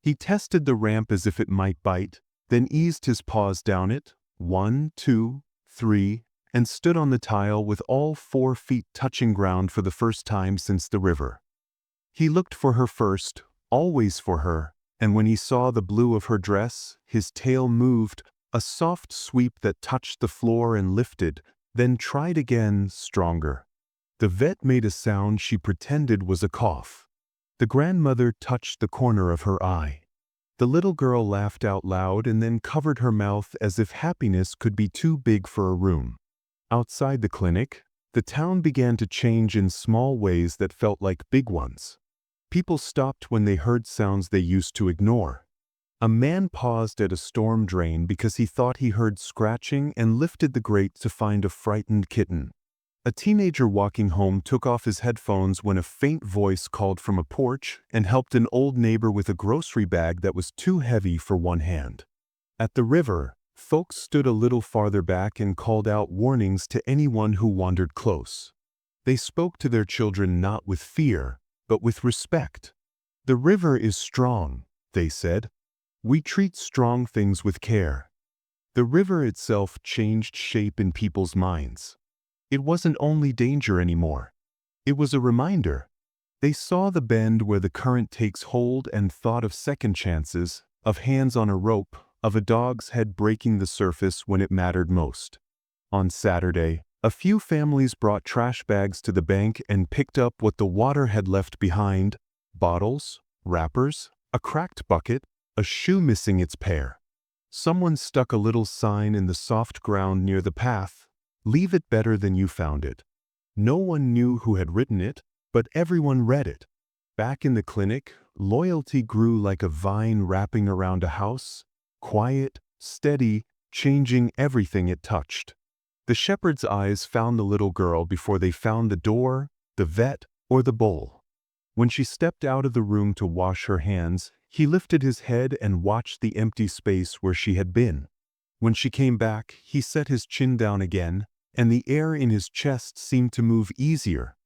He tested the ramp as if it might bite, then eased his paws down it, 1, 2, 3, and stood on the tile with all 4 feet touching ground for the first time since the river. He looked for her first, always for her, and when he saw the blue of her dress, his tail moved, a soft sweep that touched the floor and lifted, then tried again, stronger. The vet made a sound she pretended was a cough. The grandmother touched the corner of her eye. The little girl laughed out loud and then covered her mouth as if happiness could be too big for a room. Outside the clinic, the town began to change in small ways that felt like big ones. People stopped when they heard sounds they used to ignore. A man paused at a storm drain because he thought he heard scratching and lifted the grate to find a frightened kitten. A teenager walking home took off his headphones when a faint voice called from a porch and helped an old neighbor with a grocery bag that was too heavy for one hand. At the river, folks stood a little farther back and called out warnings to anyone who wandered close. They spoke to their children not with fear, but with respect. "The river is strong," they said. "We treat strong things with care." The river itself changed shape in people's minds. It wasn't only danger anymore. It was a reminder. They saw the bend where the current takes hold and thought of second chances, of hands on a rope, of a dog's head breaking the surface when it mattered most. On Saturday, a few families brought trash bags to the bank and picked up what the water had left behind: bottles, wrappers, a cracked bucket, a shoe missing its pair. Someone stuck a little sign in the soft ground near the path: "Leave it better than you found it." No one knew who had written it, but everyone read it. Back in the clinic, loyalty grew like a vine wrapping around a house, quiet, steady, changing everything it touched. The shepherd's eyes found the little girl before they found the door, the vet, or the bowl. When she stepped out of the room to wash her hands, he lifted his head and watched the empty space where she had been. When she came back, he set his chin down again, and the air in his chest seemed to move easier.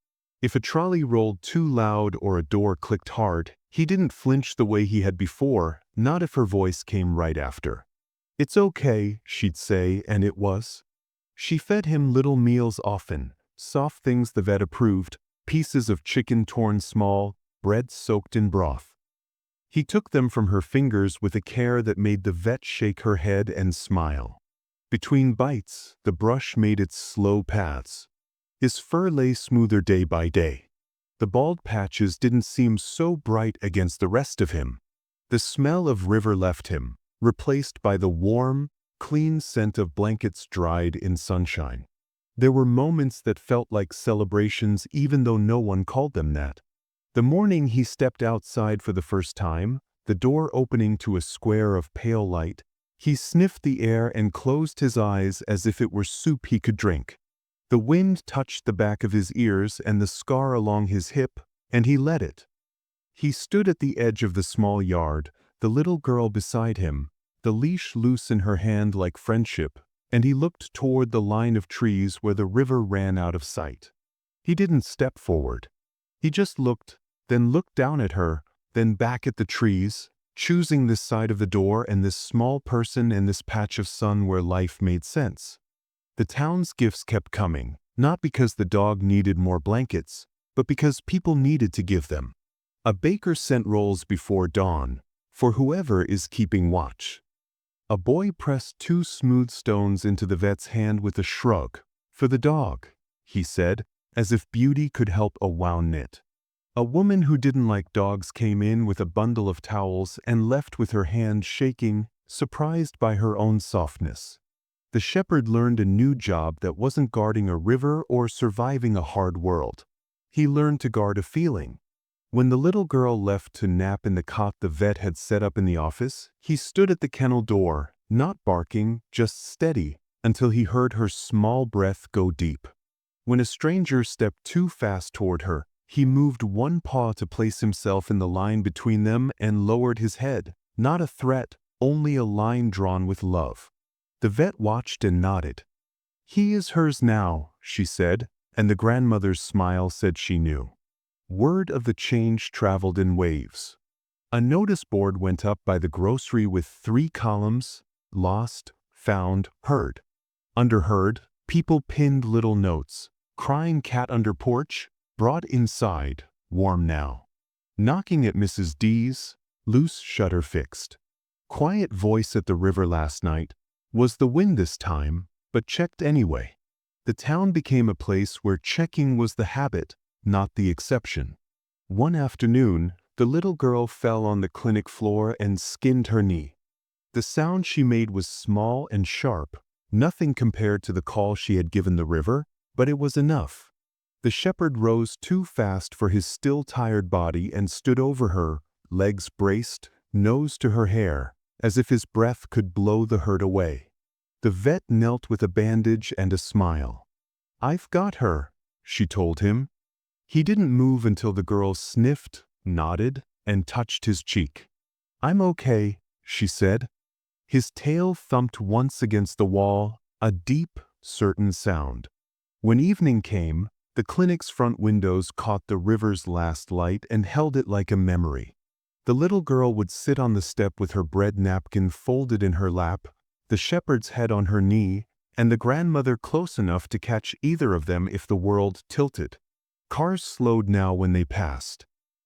If a trolley rolled too loud or a door clicked hard, he didn't flinch the way he had before, not if her voice came right after. "It's okay," she'd say, and it was. She fed him little meals often, soft things the vet approved, pieces of chicken torn small, bread soaked in broth. He took them from her fingers with a care that made the vet shake her head and smile. Between bites, the brush made its slow paths. His fur lay smoother day by day. The bald patches didn't seem so bright against the rest of him. The smell of river left him, replaced by the warm, clean scent of blankets dried in sunshine. There were moments that felt like celebrations even though no one called them that. The morning he stepped outside for the first time, the door opening to a square of pale light, he sniffed the air and closed his eyes as if it were soup he could drink. The wind touched the back of his ears and the scar along his hip, and he let it. He stood at the edge of the small yard, the little girl beside him, the leash loose in her hand like friendship, and he looked toward the line of trees where the river ran out of sight. He didn't step forward. He just looked, then looked down at her, then back at the trees, choosing this side of the door and this small person and this patch of sun where life made sense. The town's gifts kept coming, not because the dog needed more blankets, but because people needed to give them. A baker sent rolls before dawn, for whoever is keeping watch. A boy pressed 2 smooth stones into the vet's hand with a shrug. For the dog, he said, as if beauty could help a wound knit. A woman who didn't like dogs came in with a bundle of towels and left with her hand shaking, surprised by her own softness. The shepherd learned a new job that wasn't guarding a river or surviving a hard world. He learned to guard a feeling. When the little girl left to nap in the cot the vet had set up in the office, he stood at the kennel door, not barking, just steady, until he heard her small breath go deep. When a stranger stepped too fast toward her, he moved one paw to place himself in the line between them and lowered his head, not a threat, only a line drawn with love. The vet watched and nodded. "He is hers now," she said, and the grandmother's smile said she knew. Word of the change traveled in waves. A notice board went up by the grocery with 3 columns: lost, found, heard. Under heard, people pinned little notes: crying cat under porch, brought inside, warm now. Knocking at Mrs. D's, loose shutter fixed. Quiet voice at the river last night. Was the wind this time, but checked anyway. The town became a place where checking was the habit, not the exception. One afternoon, the little girl fell on the clinic floor and skinned her knee. The sound she made was small and sharp, nothing compared to the call she had given the river, but it was enough. The shepherd rose too fast for his still tired body and stood over her, legs braced, nose to her hair, as if his breath could blow the hurt away. The vet knelt with a bandage and a smile. "I've got her," she told him. He didn't move until the girl sniffed, nodded, and touched his cheek. "I'm okay," she said. His tail thumped once against the wall, a deep, certain sound. When evening came, the clinic's front windows caught the river's last light and held it like a memory. The little girl would sit on the step with her bread napkin folded in her lap, the shepherd's head on her knee, and the grandmother close enough to catch either of them if the world tilted. Cars slowed now when they passed.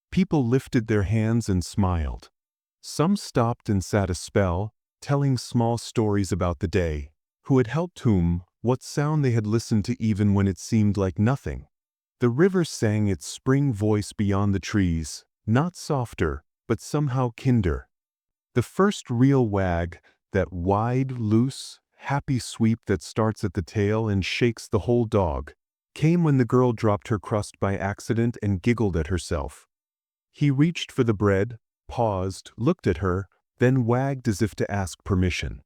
People lifted their hands and smiled. Some stopped and sat a spell, telling small stories about the day, who had helped whom, what sound they had listened to even when it seemed like nothing. The river sang its spring voice beyond the trees, not softer, but somehow kinder. The first real wag, that wide, loose, happy sweep that starts at the tail and shakes the whole dog, came when the girl dropped her crust by accident and giggled at herself. He reached for the bread, paused, looked at her, then wagged as if to ask permission.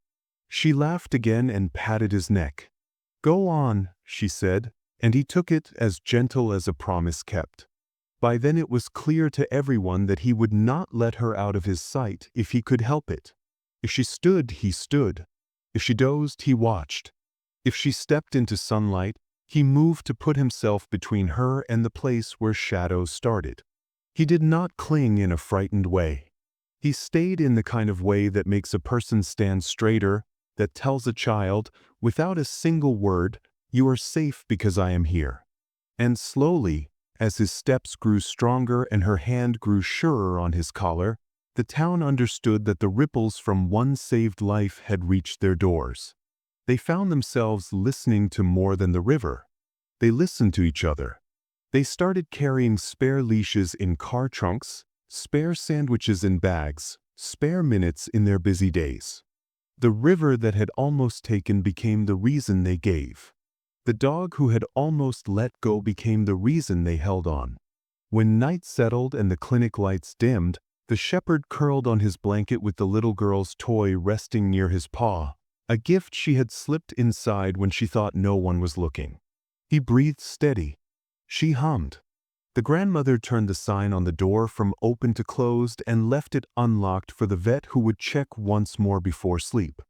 She laughed again and patted his neck. "Go on," she said, and he took it as gentle as a promise kept. By then it was clear to everyone that he would not let her out of his sight if he could help it. If she stood, he stood. If she dozed, he watched. If she stepped into sunlight, he moved to put himself between her and the place where shadows started. He did not cling in a frightened way. He stayed in the kind of way that makes a person stand straighter, that tells a child, without a single word, "You are safe because I am here." And slowly, as his steps grew stronger and her hand grew surer on his collar, the town understood that the ripples from one saved life had reached their doors. They found themselves listening to more than the river. They listened to each other. They started carrying spare leashes in car trunks, spare sandwiches in bags, spare minutes in their busy days. The river that had almost taken became the reason they gave. The dog who had almost let go became the reason they held on. When night settled and the clinic lights dimmed, the shepherd curled on his blanket with the little girl's toy resting near his paw, a gift she had slipped inside when she thought no one was looking. He breathed steady. She hummed. The grandmother turned the sign on the door from open to closed and left it unlocked for the vet who would check once more before sleep.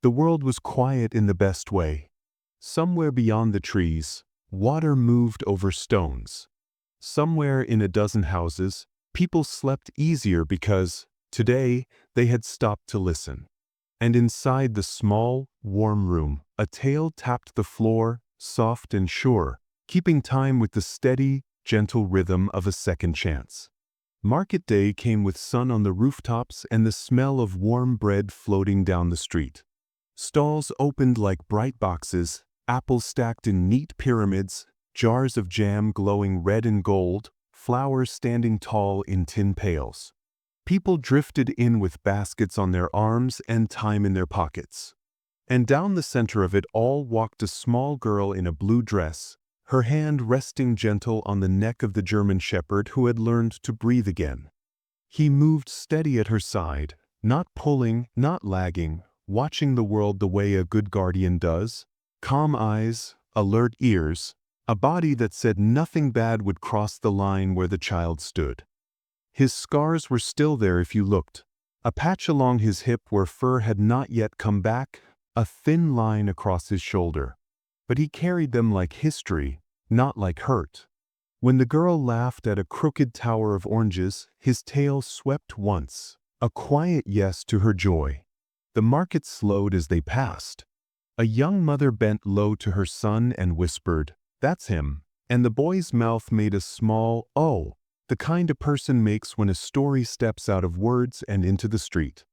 The world was quiet in the best way. Somewhere beyond the trees, Water moved over stones. Somewhere in a dozen houses, people slept easier because, today, they had stopped to listen. And inside the small, warm room, a tail tapped the floor, soft and sure, keeping time with the steady, gentle rhythm of a second chance. Market day came with sun on the rooftops and the smell of warm bread floating down the street. Stalls opened like bright boxes, apples stacked in neat pyramids, jars of jam glowing red and gold, flowers standing tall in tin pails. People drifted in with baskets on their arms and time in their pockets. And down the center of it all walked a small girl in a blue dress, her hand resting gentle on the neck of the German shepherd who had learned to breathe again. He moved steady at her side, not pulling, not lagging, watching the world the way a good guardian does, calm eyes, alert ears, a body that said nothing bad would cross the line where the child stood. His scars were still there if you looked, a patch along his hip where fur had not yet come back, a thin line across his shoulder. But he carried them like history, not like hurt. When the girl laughed at a crooked tower of oranges, his tail swept once, a quiet yes to her joy. The market slowed as they passed. A young mother bent low to her son and whispered, "That's him," and the boy's mouth made a small "oh," the kind a person makes when a story steps out of words and into the street.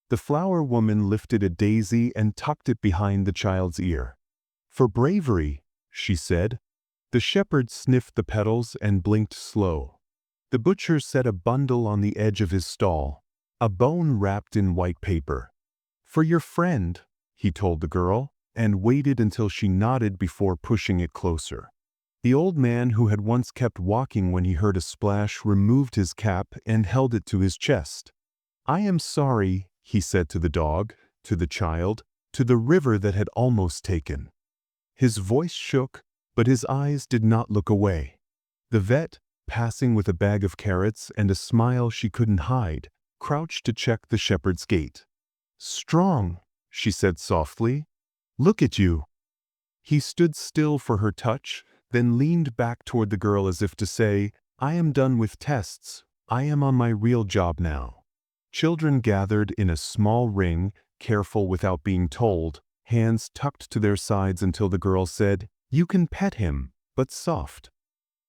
The flower woman lifted a daisy and tucked it behind the child's ear. "For bravery," she said. The shepherd sniffed the petals and blinked slow. The butcher set a bundle on the edge of his stall, a bone wrapped in white paper. "For your friend," he told the girl, and waited until she nodded before pushing it closer. The old man who had once kept walking when he heard a splash removed his cap and held it to his chest. "I am sorry," he said to the dog, to the child, to the river that had almost taken. His voice shook, but his eyes did not look away. The vet, passing with a bag of carrots and a smile she couldn't hide, crouched to check the shepherd's gait. "Strong," she said softly. "Look at you." He stood still for her touch, then leaned back toward the girl as if to say, "I am done with tests. I am on my real job now." Children gathered in a small ring, careful without being told, hands tucked to their sides until the girl said, "You can pet him, but soft."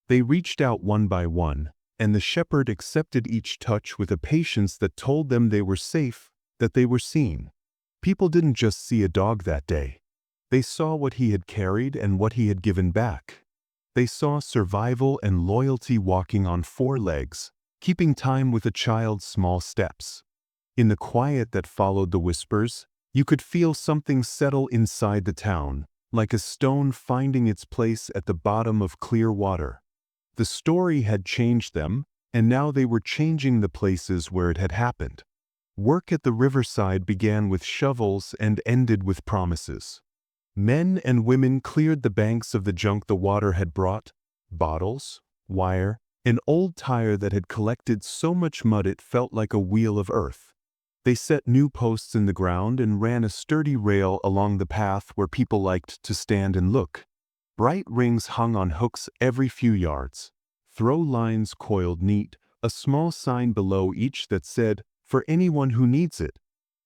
They reached out one by one, and the shepherd accepted each touch with a patience that told them they were safe, that they were seen. People didn't just see a dog that day. They saw what he had carried and what he had given back. They saw survival and loyalty walking on four legs, keeping time with a child's small steps. In the quiet that followed the whispers, you could feel something settle inside the town, like a stone finding its place at the bottom of clear water. The story had changed them, and now they were changing the places where it had happened. Work at the riverside began with shovels and ended with promises. Men and women cleared the banks of the junk the water had brought, bottles, wire, an old tire that had collected so much mud it felt like a wheel of earth. They set new posts in the ground and ran a sturdy rail along the path where people liked to stand and look. Bright rings hung on hooks every few yards. Throw lines coiled neat, a small sign below each that said, "For anyone who needs it."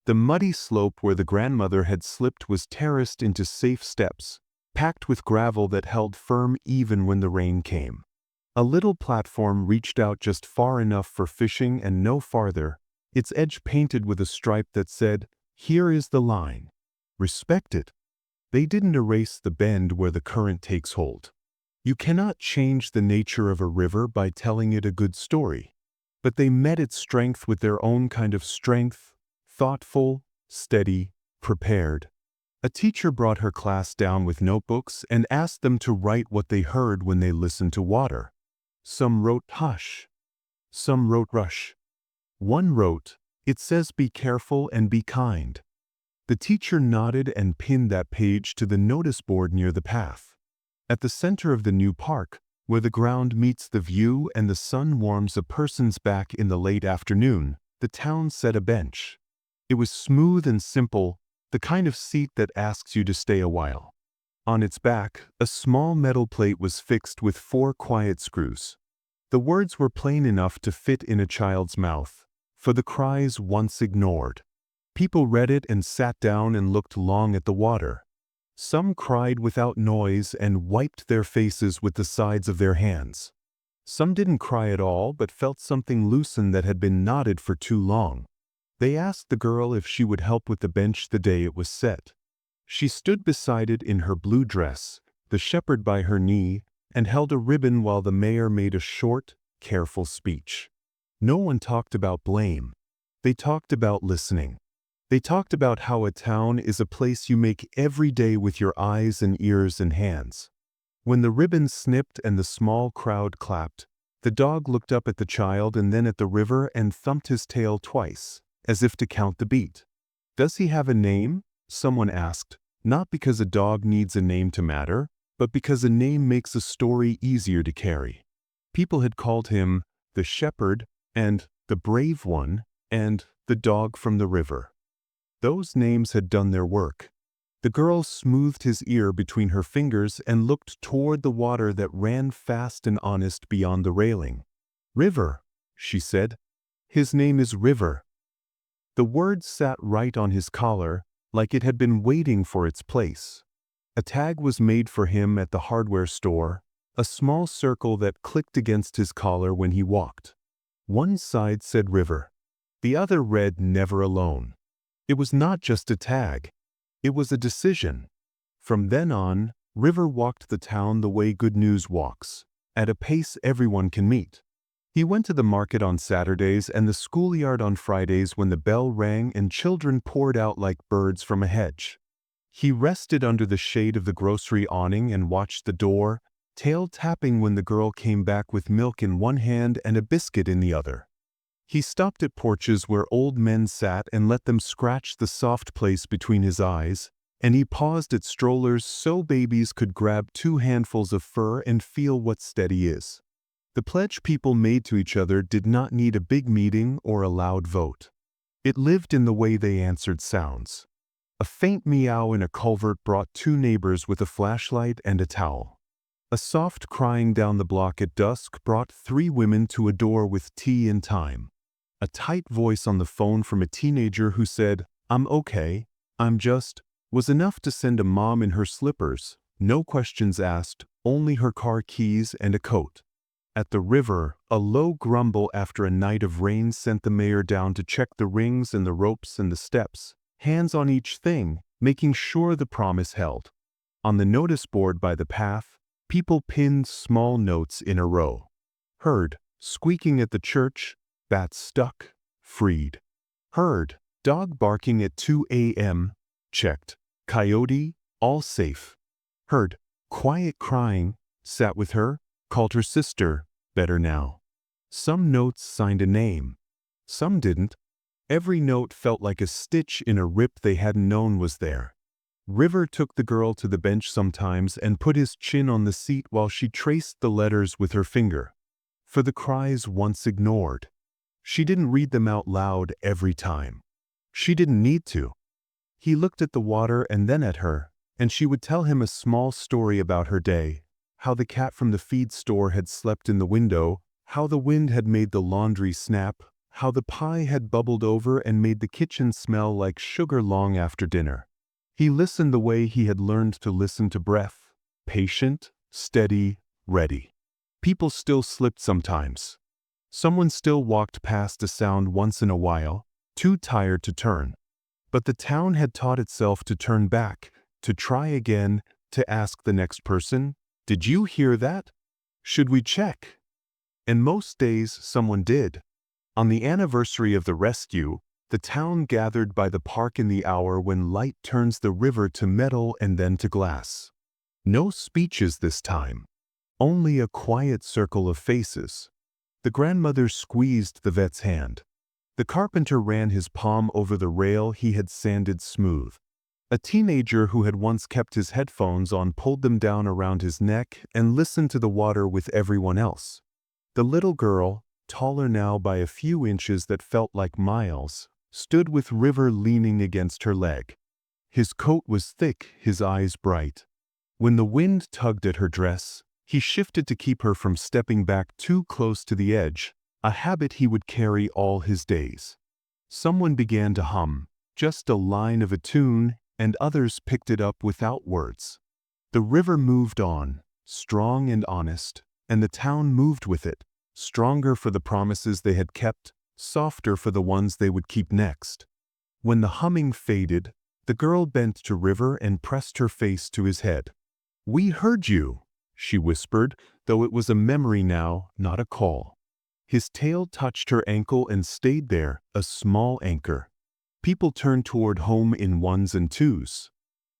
The muddy slope where the grandmother had slipped was terraced into safe steps, packed with gravel that held firm even when the rain came. A little platform reached out just far enough for fishing and no farther, its edge painted with a stripe that said, "Here is the line. Respect it." They didn't erase the bend where the current takes hold. You cannot change the nature of a river by telling it a good story. But they met its strength with their own kind of strength, thoughtful, steady, prepared. A teacher brought her class down with notebooks and asked them to write what they heard when they listened to water. Some wrote hush. Some wrote rush. One wrote, "It says be careful and be kind." The teacher nodded and pinned that page to the notice board near the path. At the center of the new park, where the ground meets the view and the sun warms a person's back in the late afternoon, the town set a bench. It was smooth and simple, the kind of seat that asks you to stay a while. On its back, a small metal plate was fixed with 4 quiet screws. The words were plain enough to fit in a child's mouth, for the cries once ignored. People read it and sat down and looked long at the water. Some cried without noise and wiped their faces with the sides of their hands. Some didn't cry at all but felt something loosen that had been knotted for too long. They asked the girl if she would help with the bench the day it was set. She stood beside it in her blue dress, the shepherd by her knee, and held a ribbon while the mayor made a short, careful speech. No one talked about blame. They talked about listening. They talked about how a town is a place you make every day with your eyes and ears and hands. When the ribbon snipped and the small crowd clapped, the dog looked up at the child and then at the river and thumped his tail twice, as if to count the beat. "Does he have a name?" someone asked, not because a dog needs a name to matter, but because a name makes a story easier to carry. People had called him the shepherd and the brave one and the dog from the river. Those names had done their work. The girl smoothed his ear between her fingers and looked toward the water that ran fast and honest beyond the railing. "River," she said. "His name is River." The word sat right on his collar, like it had been waiting for its place. A tag was made for him at the hardware store, a small circle that clicked against his collar when he walked. One side said River. The other read Never Alone. It was not just a tag. It was a decision. From then on, River walked the town the way good news walks, at a pace everyone can meet. He went to the market on Saturdays and the schoolyard on Fridays when the bell rang and children poured out like birds from a hedge. He rested under the shade of the grocery awning and watched the door, tail tapping when the girl came back with milk in one hand and a biscuit in the other. He stopped at porches where old men sat and let them scratch the soft place between his eyes, and he paused at strollers so babies could grab 2 handfuls of fur and feel what steady is. The pledge people made to each other did not need a big meeting or a loud vote. It lived in the way they answered sounds. A faint meow in a culvert brought 2 neighbors with a flashlight and a towel. A soft crying down the block at dusk brought 3 women to a door with tea in time. A tight voice on the phone from a teenager who said, "I'm okay, I'm just," was enough to send a mom in her slippers, no questions asked, only her car keys and a coat. At the river, a low grumble after a night of rain sent the mayor down to check the rings and the ropes and the steps, hands on each thing, making sure the promise held. On the notice board by the path, people pinned small notes in a row. Heard, squeaking at the church, bat stuck, freed. Heard, dog barking at 2 a.m., checked. Coyote, all safe. Heard, quiet crying, sat with her, called her sister, better now. Some notes signed a name. Some didn't. Every note felt like a stitch in a rip they hadn't known was there. River took the girl to the bench sometimes and put his chin on the seat while she traced the letters with her finger. For the cries once ignored. She didn't read them out loud every time. She didn't need to. He looked at the water and then at her, and she would tell him a small story about her day, how the cat from the feed store had slept in the window, how the wind had made the laundry snap, how the pie had bubbled over and made the kitchen smell like sugar long after dinner. He listened the way he had learned to listen to breath, patient, steady, ready. People still slipped sometimes. Someone still walked past a sound once in a while, too tired to turn. But the town had taught itself to turn back, to try again, to ask the next person, "Did you hear that? Should we check?" And most days someone did. On the anniversary of the rescue, the town gathered by the park in the hour when light turns the river to metal and then to glass. No speeches this time. Only a quiet circle of faces. The grandmother squeezed the vet's hand. The carpenter ran his palm over the rail he had sanded smooth. A teenager who had once kept his headphones on pulled them down around his neck and listened to the water with everyone else. The little girl, taller now by a few inches that felt like miles, stood with River leaning against her leg. His coat was thick, his eyes bright. When the wind tugged at her dress, he shifted to keep her from stepping back too close to the edge, a habit he would carry all his days. Someone began to hum, just a line of a tune, and others picked it up without words. The river moved on, strong and honest, and the town moved with it, stronger for the promises they had kept, softer for the ones they would keep next. When the humming faded, the girl bent to River and pressed her face to his head. "We heard you," she whispered, though it was a memory now, not a call. His tail touched her ankle and stayed there, a small anchor. People turned toward home in ones and twos.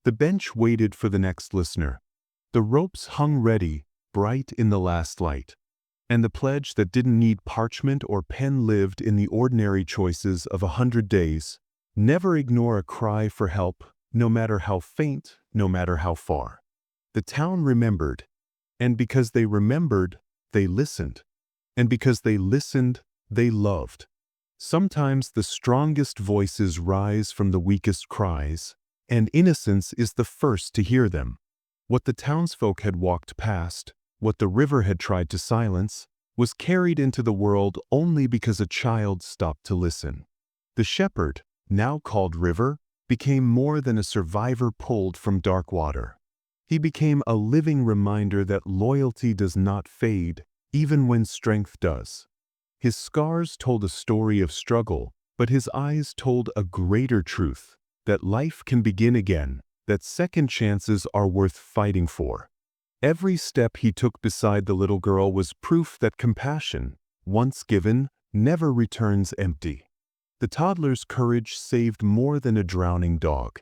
The bench waited for the next listener. The ropes hung ready, bright in the last light. And the pledge that didn't need parchment or pen lived in the ordinary choices of 100 days. Never ignore a cry for help, no matter how faint, no matter how far. The town remembered. And because they remembered, they listened. And because they listened, they loved. Sometimes the strongest voices rise from the weakest cries, and innocence is the first to hear them. What the townsfolk had walked past, what the river had tried to silence, was carried into the world only because a child stopped to listen. The shepherd, now called River, became more than a survivor pulled from dark water. He became a living reminder that loyalty does not fade, even when strength does. His scars told a story of struggle, but his eyes told a greater truth, that life can begin again, that second chances are worth fighting for. Every step he took beside the little girl was proof that compassion, once given, never returns empty. The toddler's courage saved more than a drowning dog.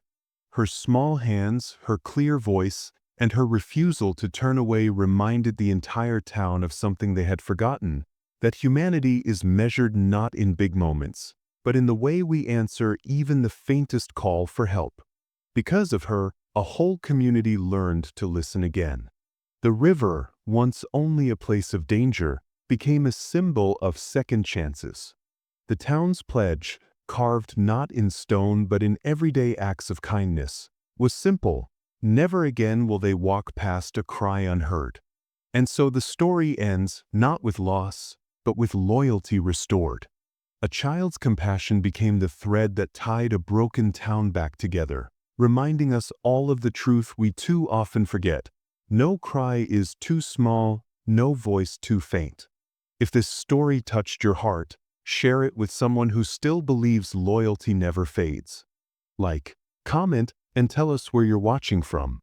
Her small hands, her clear voice, and her refusal to turn away reminded the entire town of something they had forgotten, that humanity is measured not in big moments, but in the way we answer even the faintest call for help. Because of her, a whole community learned to listen again. The river, once only a place of danger, became a symbol of second chances. The town's pledge, carved not in stone but in everyday acts of kindness, was simple: never again will they walk past a cry unheard. And so the story ends not with loss, but with loyalty restored. A child's compassion became the thread that tied a broken town back together, reminding us all of the truth we too often forget. No cry is too small, no voice too faint. If this story touched your heart, share it with someone who still believes loyalty never fades. Like, comment, and tell us where you're watching from.